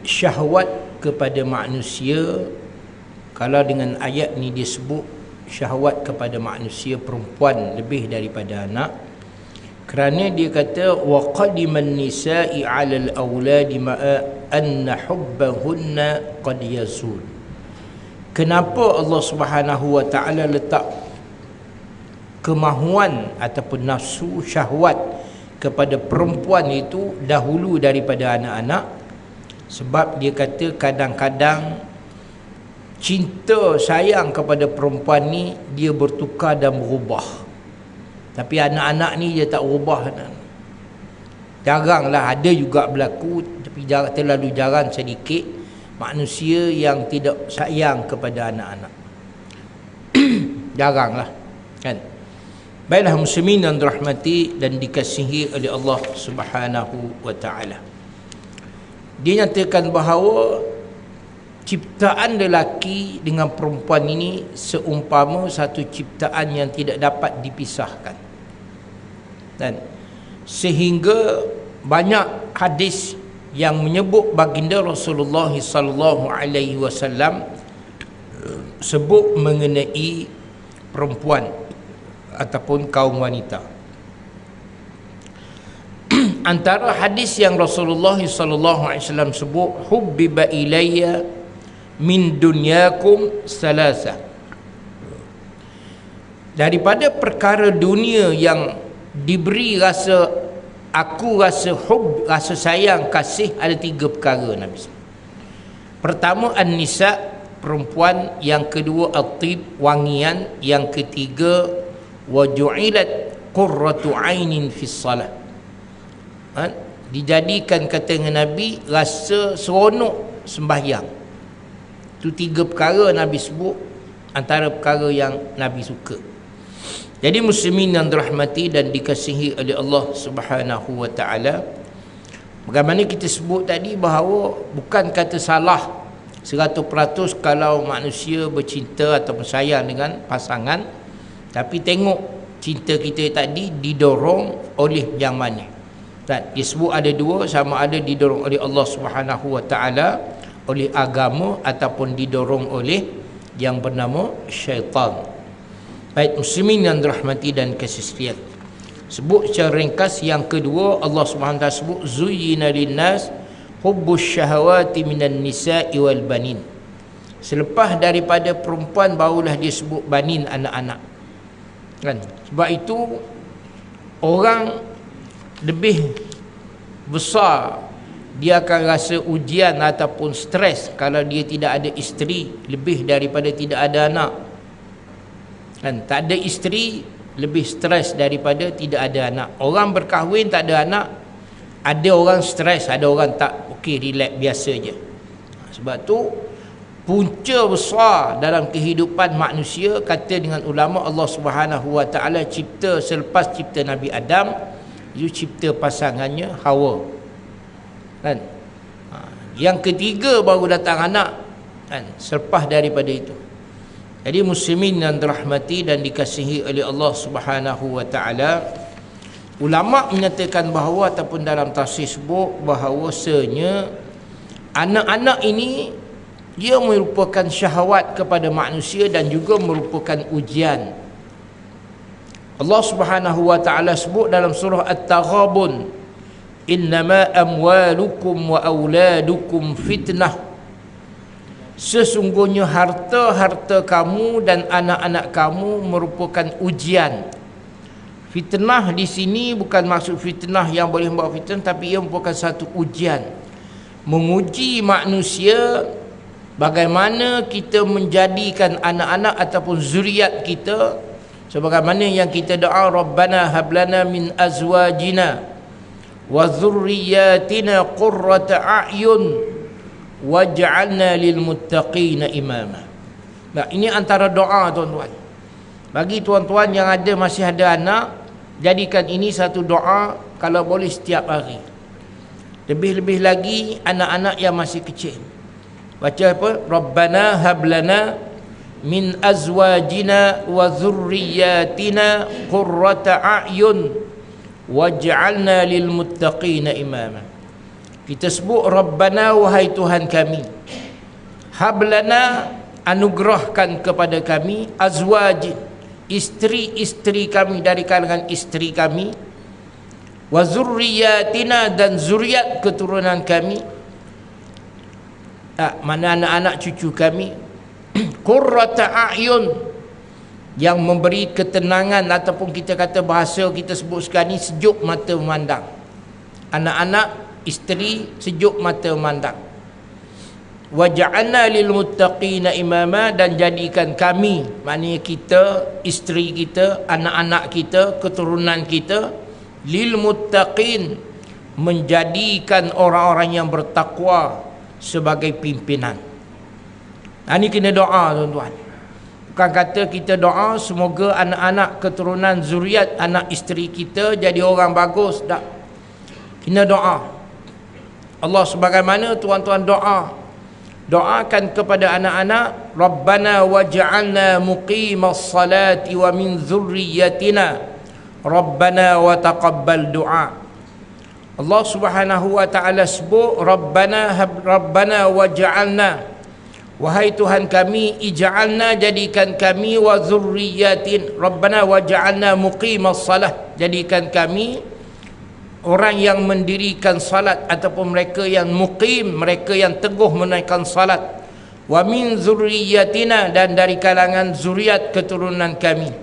Syahwat kepada manusia, kalau dengan ayat ni disebut syahwat kepada manusia perempuan lebih daripada anak, kerana dia kata wa qadiman nisa'i 'ala al-awladi ma'a anna hubbahunna qad yazul. Kenapa Allah Subhanahu wa taala letak kemahuan ataupun nafsu syahwat kepada perempuan itu dahulu daripada anak-anak? Sebab dia kata kadang-kadang cinta sayang kepada perempuan ni dia bertukar dan berubah, tapi anak-anak ni dia tak berubah. Jaranglah, ada juga berlaku, tapi terlalu jarang, sedikit manusia yang tidak sayang kepada anak-anak. Jaranglah, kan? Baiklah muslimin yang dirahmati dan dikasihi oleh Allah Subhanahu wa taala. Dia nyatakan bahawa ciptaan lelaki dengan perempuan ini seumpama satu ciptaan yang tidak dapat dipisahkan. Dan sehingga banyak hadis yang menyebut baginda Rasulullah sallallahu alaihi wasallam sebut mengenai perempuan ataupun kaum wanita. Antara hadis yang Rasulullah sallallahu alaihi wasallam sebut, hubbiba ilayya min dunyakum salasa. Daripada perkara dunia yang diberi rasa aku rasa hub, rasa sayang, kasih, ada 3 perkara Nabi. Pertama an-nisa, perempuan. Yang kedua at-tib, wangian. Yang ketiga wa ju'ilat qurratu ainin fis salat. Dijadikan, kata dengan Nabi, rasa seronok sembahyang. Itu 3 perkara Nabi sebut antara perkara yang Nabi suka. Jadi muslimin yang dirahmati dan dikasihi oleh Allah Subhanahu wa taala, bagaimana kita sebut tadi bahawa bukan kata salah 100% kalau manusia bercinta atau bersayang dengan pasangan, tapi tengok cinta kita tadi didorong oleh yang mana. Dan disebut ada 2, sama ada didorong oleh Allah Subhanahu wa taala, oleh agama, ataupun didorong oleh yang bernama syaitan. Baik muslimin yang dirahmati dan kasih sekalian, sebut secara ringkas yang kedua, Allah Subhanahu wa taala sebut zuyyina linnas hubbus syahawati minan nisa'i wal banin. Selepas daripada perempuan barulah dia sebut banin, anak-anak, kan? Sebab itu orang lebih besar dia akan rasa ujian ataupun stres kalau dia tidak ada isteri, lebih daripada tidak ada anak, kan? Tak ada isteri lebih stres daripada tidak ada anak. Orang berkahwin tak ada anak, ada orang stres, ada orang tak, okey, relax, biasa je. Sebab tu punca besar dalam kehidupan manusia, kata dengan ulama, Allah Subhanahu wa taala cipta selepas cipta Nabi Adam, itu cipta pasangannya Hawa, kan? Yang ketiga baru datang anak, kan? Selepas daripada itu. Jadi muslimin yang dirahmati dan dikasihi oleh Allah Subhanahu wa taala, ulama menyatakan bahawa ataupun dalam tafsir sebut bahawasanya anak-anak ini dia merupakan syahwat kepada manusia dan juga merupakan ujian. Allah Subhanahu wa taala sebut dalam surah At-Taghabun, innama amwalukum wa auladukum fitnah. Sesungguhnya harta-harta kamu dan anak-anak kamu merupakan ujian. Fitnah di sini bukan maksud fitnah yang boleh membawa fitnah, tapi ia merupakan satu ujian, menguji manusia bagaimana kita menjadikan anak-anak ataupun zuriat kita sebagaimana yang kita doa, Rabbana hablana min azwajina wa dzurriyyatina qurrata a'yun waj'alna lil muttaqina imama. Nah, ini antara doa tuan-tuan. Bagi tuan-tuan yang ada masih ada anak, jadikan ini satu doa kalau boleh setiap hari. Lebih-lebih lagi anak-anak yang masih kecil. Baca apa? Rabbana hablana min azwajina wa dzurriyyatina qurrata a'yun waj'alna lil muttaqina imama. Kita sebut Rabbana, wahai Tuhan kami, hablana, anugerahkan kepada kami azwaj, isteri-isteri kami dari kalangan isteri kami, wa zurriyatina, dan zuriat keturunan kami, mana anak-anak cucu kami, qurrata a'yun, yang memberi ketenangan, ataupun kita kata bahasa kita sebut sekarang ni sejuk mata memandang. Anak-anak, isteri, sejuk mata memandang. Waja'alna lil muttaqina imama, dan jadikan kami, maknanya kita, isteri kita, anak-anak kita, keturunan kita, lil muttaqin, menjadikan orang-orang yang bertakwa sebagai pimpinan. Ini kena doa, tuan-tuan. Bukan kata kita doa semoga anak-anak, keturunan, zuriat, anak isteri kita jadi orang bagus. Tak. Kena doa. Allah sebagaimana tuan-tuan doakan kepada anak-anak, Rabbana waj'alna muqimas salati wa min dzurriyyatina Rabbana wa taqabbal du'a. Allah Subhanahu wa taala sebut Rabbana waj'alna, wahai Tuhan kami, ij'alna, jadikan kami, wa dzurriyyatin, Rabbana waj'alna muqimas salah, jadikan kami orang yang mendirikan salat, ataupun mereka yang muqim, mereka yang teguh menunaikan salat, wa min zurriyatina, dan dari kalangan zuriat keturunan kami,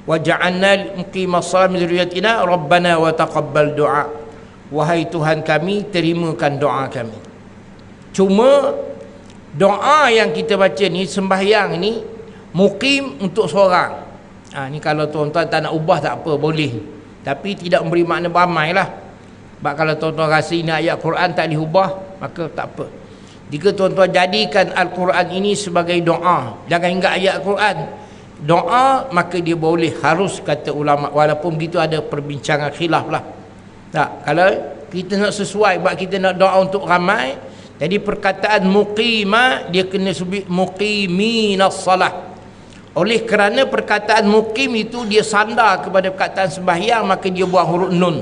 wa ja'alna muqimas salat min zurriyatina Rabbana wa taqabbal du'a, wahai Tuhan kami, terimakan doa kami. Cuma doa yang kita baca ni, sembahyang ni, muqim untuk seorang. Ni kalau tuan-tuan tak nak ubah tak apa, boleh, tapi tidak memberi makna beramai lah. Sebab kalau tuan-tuan rasa ini ayat Quran tak diubah, maka tak apa. Jika tuan-tuan jadikan Al-Quran ini sebagai doa, jangan ingat ayat Quran, doa, maka dia boleh, harus, kata ulama, walaupun begitu ada perbincangan khilaf lah. Tak, kalau kita nak sesuai, sebab kita nak doa untuk ramai, jadi perkataan muqimah dia kena sebut muqiminas salah. Oleh kerana perkataan muqim itu dia sandar kepada perkataan sembahyang, maka dia buang huruf nun.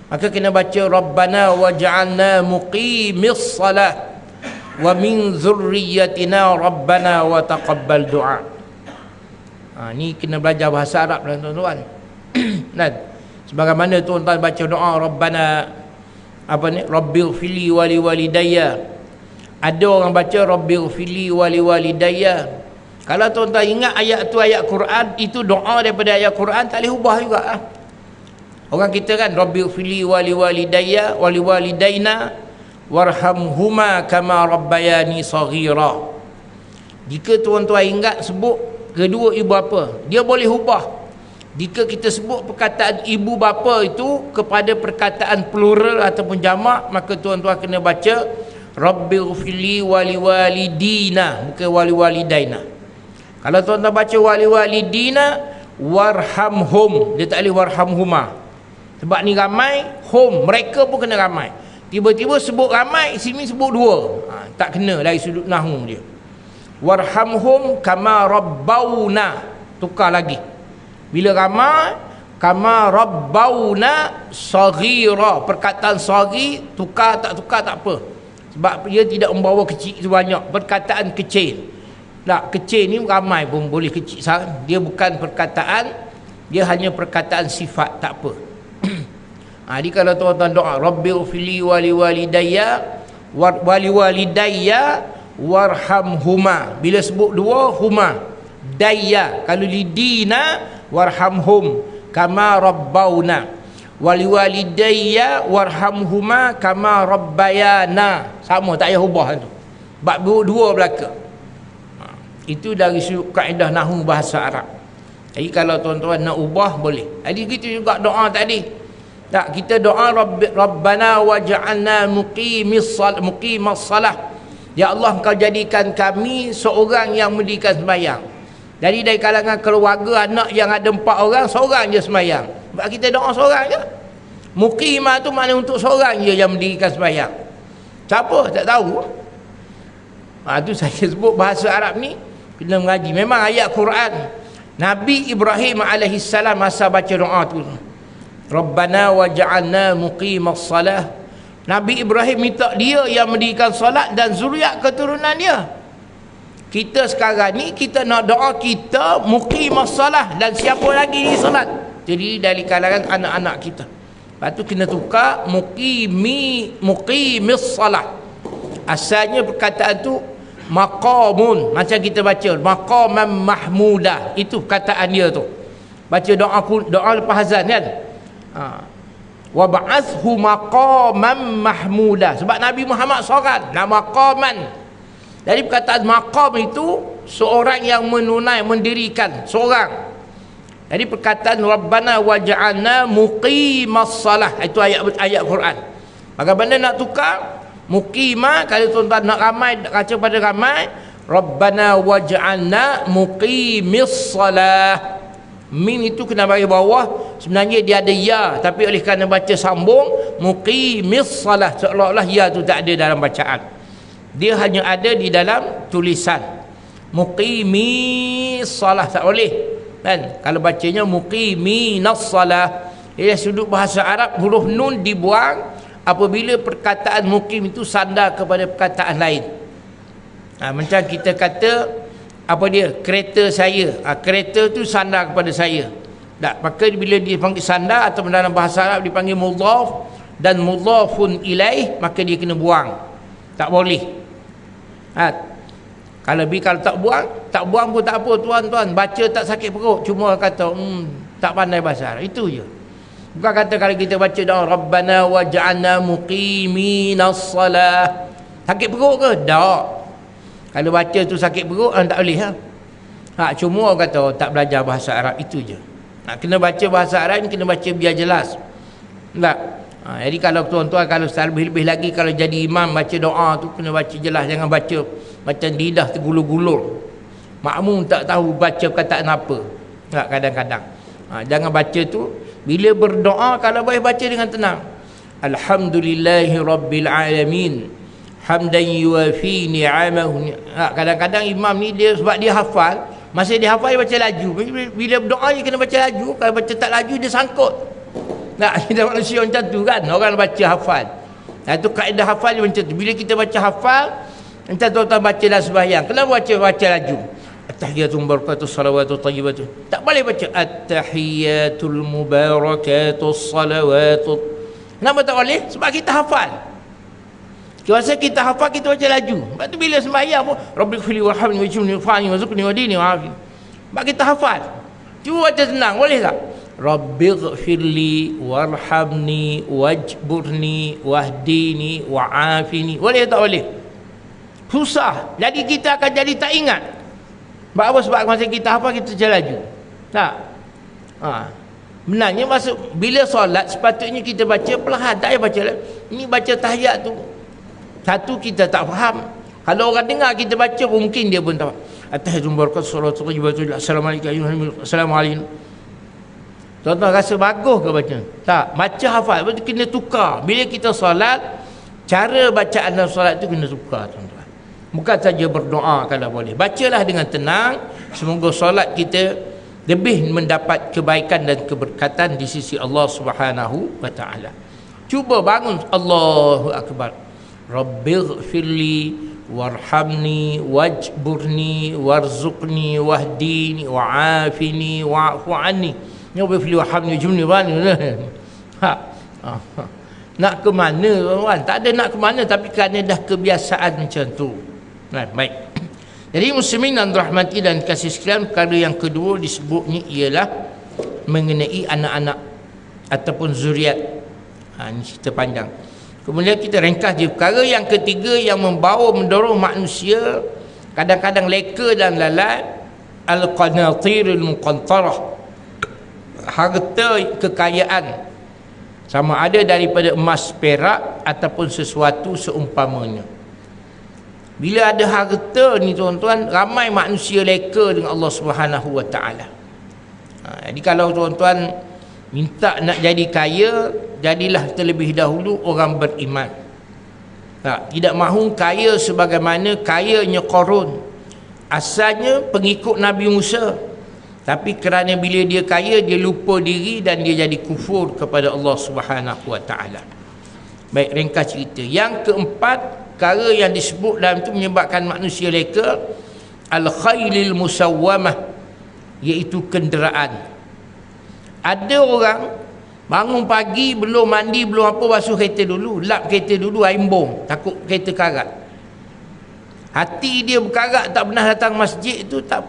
Maka kena baca Rabbana waj'alna muqimis salah wa min zurriyyatina Rabbana wa taqabbal du'a. Ni kena belajar bahasa Arab, tuan-tuan. Dan sebagaimana tuan-tuan baca doa Rabbana Rabbighfirli wa liwalidayya, ada orang baca Rabbighfirli wa liwalidayya. Kalau tuan-tuan ingat ayat tu ayat Quran, itu doa daripada ayat Quran, tak boleh ubah juga. Orang kita kan Rabbighfirli wa liwalidayya wa liwalidaina warhamhuma kama rabbayani saghira. Jika tuan-tuan ingat sebut kedua ibu bapa, dia boleh ubah. Jika kita sebut perkataan ibu bapa itu kepada perkataan plural ataupun jamak, maka tuan-tuan kena baca Rabbighfirli wa liwalidina, bukan wa liwalidaina. Kalau tuan-tuan baca wa liwalidina warhamhum, dia tak boleh warhamhuma. Sebab ni ramai, hum, mereka pun kena ramai. Tiba-tiba sebut ramai, sini sebut dua, tak kena dari sudut nahwu dia. Warhamhum kama rabbauna, tukar lagi. Bila ramai, kama rabbauna saghira, perkataan saghir, tukar tak apa. Sebab dia tidak membawa kecil sebanyak, perkataan kecil. Tak, kecil ni ramai pun boleh kecil sangat. Dia bukan perkataan, dia hanya perkataan sifat, tak apa. Jadi kalau tuan-tuan doa Rabbighfirli wa liwalidayya wa liwalidayya warhamhuma, bila sebut dua, huma, dayya, kalau lidina warhamhum kama rabbauna, wa liwalidayya warhamhuma kama rabbayana, sama, tak payah ubah tu. Bab dua belaka. Itu dari sudut kaedah nahwu bahasa Arab. Jadi kalau tuan-tuan nak ubah boleh. Jadi gitu juga doa tadi. Tak, kita doa Rabbana waj'alna muqimas salah. Ya Allah, Engkau jadikan kami seorang yang mendirikan sembahyang. Jadi dari kalangan keluarga anak yang ada 4 orang, seorang je sembahyang. Sebab kita doa seorang je. Muqimah tu makna untuk seorang je yang mendirikan sembahyang. Siapa? Tak tahu. Tu saya sebut bahasa Arab ni kena mengaji. Memang ayat Quran. Nabi Ibrahim AS masa baca doa tu, Rabbana waj'alna muqimas salah, Nabi Ibrahim minta dia yang mendirikan salat dan zuriat keturunan dia. Kita sekarang ni kita nak doa kita muqimas salah, dan siapa lagi ni solat? Jadi dari kalangan anak-anak kita. Lepas tu kena tukar muqimis salah. Asalnya perkataan tu maqamun, macam kita baca maqaman mahmudah, itu perkataan dia tu. Baca doa lepas azan kan. Wa ba'athu maqaman mahmudah, sebab Nabi Muhammad seorang, nama maqaman. Jadi perkataan maqam itu seorang yang mendirikan seorang. Jadi perkataan Rabbana waj'alna muqimas salah, itu ayat Quran. Bagaimana nak tukar? Muqimah, kalau tuan-tuan nak ramai, baca pada ramai, Rabbana waj'alna muqimis salah. Min itu kena bagi bawah, sebenarnya dia ada ya, tapi oleh kerana baca sambung muqimis salah, seolah-olah ya tu tak ada dalam bacaan, dia hanya ada di dalam tulisan. Muqimis salah tak boleh kan, kalau bacanya muqiminas salah. Dari sudut bahasa Arab, huruf nun dibuang apabila perkataan muqim itu sandar kepada perkataan lain. Macam kita kata apa dia, kereta saya, kereta tu sandar kepada saya. Tak, maka bila dipanggil sandar atau dalam bahasa Arab dipanggil mudhaf dan mudhafun ilaih, maka dia kena buang, tak boleh. Kalau tak buang pun tak apa tuan-tuan, baca tak sakit perut, cuma kata tak pandai bahasa Arab, itu je. Bukan kata kalau kita baca doa Rabbana waj'alna muqiminas salah, sakit perut ke? Tak. Kalau baca tu sakit perut, tak boleh. Cuma orang kata tak belajar bahasa Arab, itu je. Kena baca bahasa Arab ni, kena baca biar jelas. Tak. Jadi kalau tuan-tuan, kalau lebih-lebih lagi kalau jadi imam baca doa tu, kena baca jelas, jangan baca macam lidah tergulur-gulur. Makmum tak tahu baca perkataan apa. Tak, kadang-kadang. Jangan baca tu. Bila berdoa, kalau boleh baca dengan tenang. Alhamdulillahi rabbil alamin. Hamdan yuwafi ni'amahu. Kadang-kadang imam ni dia, sebab dia hafal, masa dia hafal dia baca laju. Bila berdoa dia kena baca laju. Kalau baca tak laju dia sangkut. Kita manusia macam tu kan, orang baca hafal. Itu kaedah hafal dia macam tu. Bila kita baca hafal, macam tuan-tuan baca dalam sembahyang, kenapa baca laju? At-tahiyatul mubarakatus salawatul thayyibatu. Tak boleh baca at-tahiyatul mubarakatus salawatul. Kenapa tak boleh? Sebab kita hafal. Kuasa kita hafal, kita baca laju. Sebab tu bila sembahyang pun Rabbighfirli warhamni waj'alni warfa'ni warzuqni wahdini wa'afini. Sebab kita hafal. Cuba baca tenang, boleh tak? Rabbighfirli warhamni wajburni wahdini wa'afini. Boleh tak boleh? Susah. Jadi kita akan jadi tak ingat. Sebab apa? Sebab masa kita hafal kita baca laju. Tak? Benarnya maksud bila solat sepatutnya kita baca perlahan, tak payah baca. Ini baca tahiyat tu, satu kita tak faham. Kalau orang dengar kita baca pun mungkin dia pun tak. At-tahiyatul mubarakatuh salawatu thayyibatu assalamualaikum. Tuan-tuan rasa bagus ke baca? Tak, baca hafal. Lepas tu kena tukar. Bila kita solat, cara bacaan dalam solat tu kena tukar, tuan-tuan. Bukan saja berdoa kalau boleh. Bacalah dengan tenang. Semoga solat kita lebih mendapat kebaikan dan keberkatan di sisi Allah Subhanahu wa taala. Cuba bangun, Allahu akbar. Rabbighfirli warhamni wajburni warzuqni wahdini wa'afini wa'fu anni. Rabbighfirli warhamni wajburni nak ke mana tuan? Tak ada nak ke mana, tapi kerana dah kebiasaan macam tu. Baik. Jadi muslimin dan rahmati dan kasih sekalian, perkara yang kedua disebutnya ialah mengenai anak-anak ataupun zuriat. Ini cerita panjang. Kemudian kita ringkas je. Perkara yang ketiga yang mendorong manusia kadang-kadang leka dan lalai, al-qanatirul muqantarah, harta kekayaan, sama ada daripada emas, perak ataupun sesuatu seumpamanya. Bila ada harta ni tuan-tuan, ramai manusia leka dengan Allah Subhanahu wa taala. Jadi kalau tuan-tuan minta nak jadi kaya, jadilah terlebih dahulu orang beriman. Tidak mahu kaya sebagaimana kayanya Qarun. Asalnya pengikut Nabi Musa, tapi kerana bila dia kaya, dia lupa diri dan dia jadi kufur kepada Allah Subhanahu wa taala. Baik, ringkas cerita. Yang keempat, perkara yang disebut dalam itu menyebabkan manusia leka al-khailil musawwamah, iaitu kenderaan. Ada orang bangun pagi belum mandi belum apa, basuh kereta dulu, lap kereta dulu, air bom, takut kereta karat. Hati dia berkarat, tak pernah datang masjid tu, tak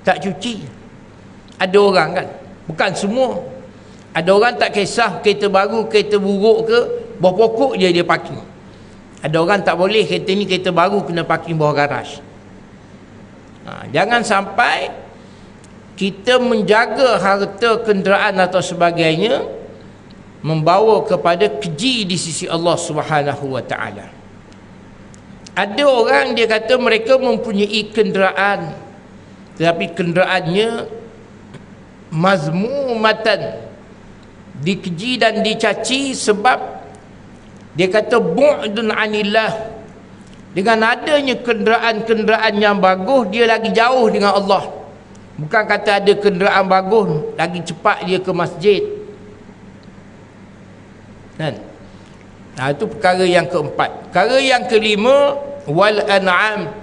cuci. Ada orang kan, bukan semua. Ada orang tak kisah kereta baru, kereta buruk ke, bawah pokok je dia parking. Ada orang tak boleh, kereta ni kereta baru kena parking bawah garaj. Jangan sampai kita menjaga harta kenderaan atau sebagainya membawa kepada keji di sisi Allah Subhanahu wa taala. Ada orang dia kata mereka mempunyai kenderaan, tetapi kenderaannya mazmumatan, dikeji dan dicaci sebab dia kata bu'dun anillah. Dengan adanya kenderaan-kenderaan yang bagus, dia lagi jauh dengan Allah. Bukan kata ada kenderaan bagus lagi cepat dia ke masjid kan. Itu perkara yang keempat. Perkara yang kelima, wal an'am.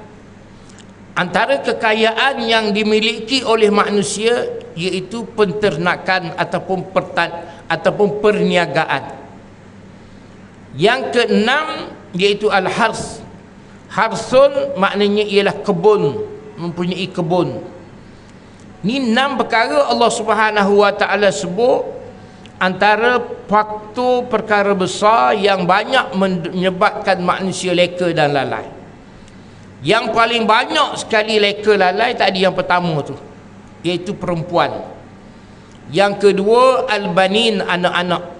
Antara kekayaan yang dimiliki oleh manusia iaitu penternakan ataupun perniagaan. Yang keenam iaitu al-hars. Harsun maknanya ialah kebun, mempunyai kebun. Ni 6 perkara Allah Subhanahu wa taala sebut antara faktor perkara besar yang banyak menyebabkan manusia leka dan lalai. Yang paling banyak sekali leka lalai tadi yang pertama tu, iaitu perempuan. Yang kedua al-banin, anak-anak.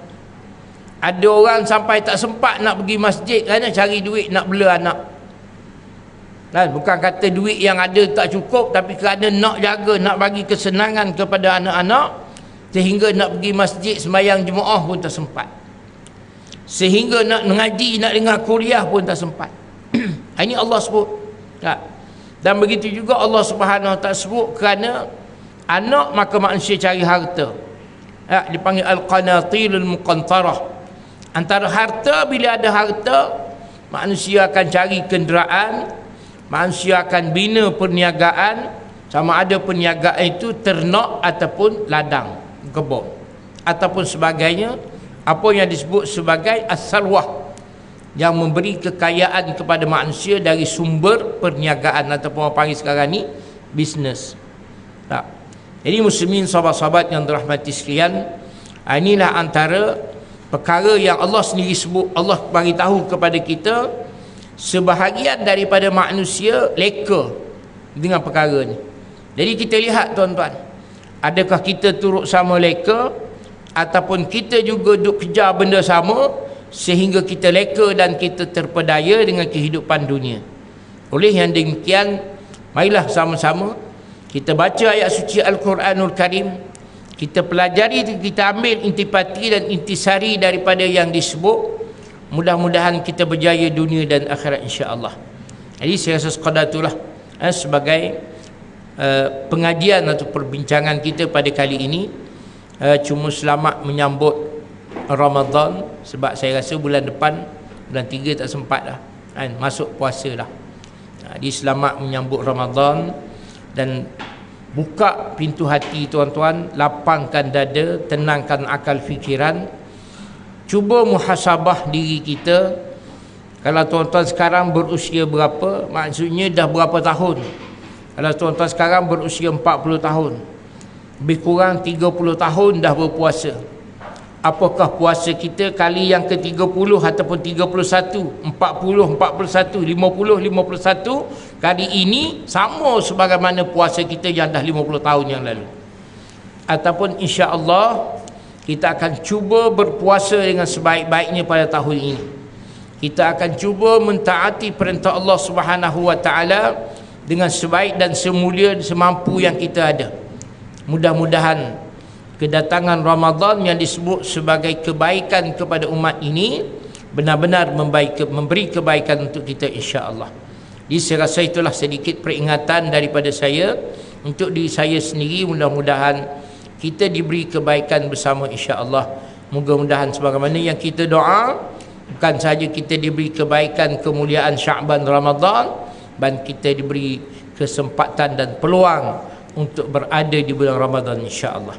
Ada orang sampai tak sempat nak pergi masjid kerana cari duit nak bela anak. Bukan kata duit yang ada tak cukup, tapi kerana nak jaga, nak bagi kesenangan kepada anak-anak, sehingga nak pergi masjid sembahyang Jumaat pun tak sempat, sehingga nak mengaji, nak dengar kuliah pun tak sempat. Ini Allah sebut. Dan begitu juga Allah Subhanahu wa taala sebut kerana anak maka manusia cari harta. Dipanggil al-qanatilul muqantarah. Antara harta, bila ada harta, manusia akan cari kenderaan, manusia akan bina perniagaan, sama ada perniagaan itu ternak ataupun ladang, kebun ataupun sebagainya, apa yang disebut sebagai as-salwah, yang memberi kekayaan kepada manusia dari sumber perniagaan ataupun orang panggil sekarang ni bisnes. Jadi muslimin, sahabat-sahabat yang dirahmati sekalian, inilah antara perkara yang Allah sendiri sebut. Allah bagi tahu kepada kita sebahagian daripada manusia leka dengan perkara ni. Jadi kita lihat tuan-tuan, adakah kita turut sama leka ataupun kita juga duk kejar benda sama sehingga kita leka dan kita terpedaya dengan kehidupan dunia. Oleh yang demikian, marilah sama-sama kita baca ayat suci Al-Quranul Karim, kita pelajari, kita ambil intipati dan intisari daripada yang disebut. Mudah-mudahan kita berjaya dunia dan akhirat insya-Allah. Jadi saya rasa sekadar itulah sebagai pengajian atau perbincangan kita pada kali ini. Cuma selamat menyambut Ramadan, sebab saya rasa bulan depan, bulan 3 tak sempat dah kan, masuk puasa dah. Jadi selamat menyambut Ramadan dan buka pintu hati tuan-tuan, lapangkan dada, tenangkan akal fikiran. Cuba muhasabah diri kita. Kalau tuan-tuan sekarang berusia berapa, maksudnya dah berapa tahun. Kalau tuan-tuan sekarang berusia 40 tahun, lebih kurang 30 tahun dah berpuasa. Apakah puasa kita kali yang ke-30 ataupun 31, 40, 41, 50, 51 kali ini sama sebagaimana puasa kita yang dah 50 tahun yang lalu. Ataupun insya-Allah kita akan cuba berpuasa dengan sebaik-baiknya pada tahun ini. Kita akan cuba mentaati perintah Allah Subhanahu wa taala dengan sebaik dan semulia semampu yang kita ada. Mudah-mudahan kedatangan Ramadan yang disebut sebagai kebaikan kepada umat ini benar-benar memberi kebaikan untuk kita insya-Allah. Jadi saya rasa itulah sedikit peringatan daripada saya untuk diri saya sendiri. Mudah-mudahan kita diberi kebaikan bersama insya-Allah. Mudah-mudahan sebagaimana yang kita doa, bukan saja kita diberi kebaikan kemuliaan Syaban Ramadan, dan kita diberi kesempatan dan peluang untuk berada di bulan Ramadan insya-Allah.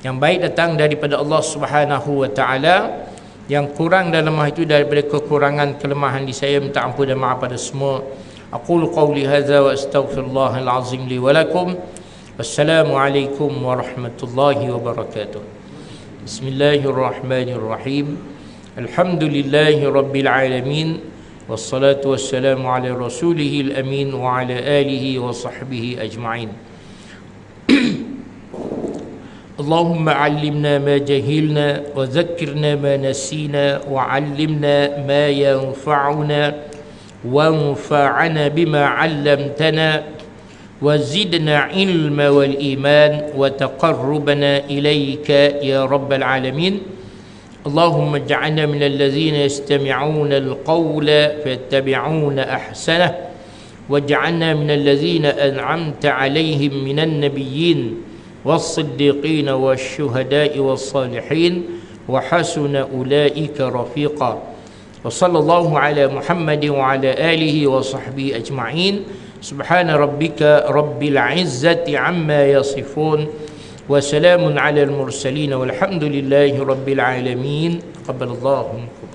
Yang baik datang daripada Allah Subhanahu wa taala, yang kurang dalam hal itu daripada kekurangan kelemahan di saya, minta ampun dan maaf pada semua. Aqulu qawli hadza wa astaghfirullahal azim li wa lakum. Wassalamualaikum warahmatullahi wabarakatuh. Bismillahirrahmanirrahim. Alhamdulillahi rabbil alamin. Wassalatu wassalamu ala rasulihil amin wa ala alihi wa sahbihi ajma'in. Allahumma allimna ma jahilna wa zakkirna ma nasina wa allimna ma yanfa'una wa anfa'na bima 'allamtana wa zidna ilma wal iman wa taqarrubana ilayka ya rabbal alamin. Allahumma ij'alna minal ladzina yastami'una al-qawla fayattabi'una ahsanah waj'alna minal ladzina an'amta 'alaihim minan nabiyyin was-siddiqin wasyuhada'i was-salihin wa hasuna ulaika rafiqa. Wa sallallahu ala Muhammadin wa ala alihi wa sahbihi ajma'in. Subhana rabbika rabbil izzati amma yasifun wa salamun ala al-mursalin walhamdulillahi rabbil alamin. Qabbalallahu minkum.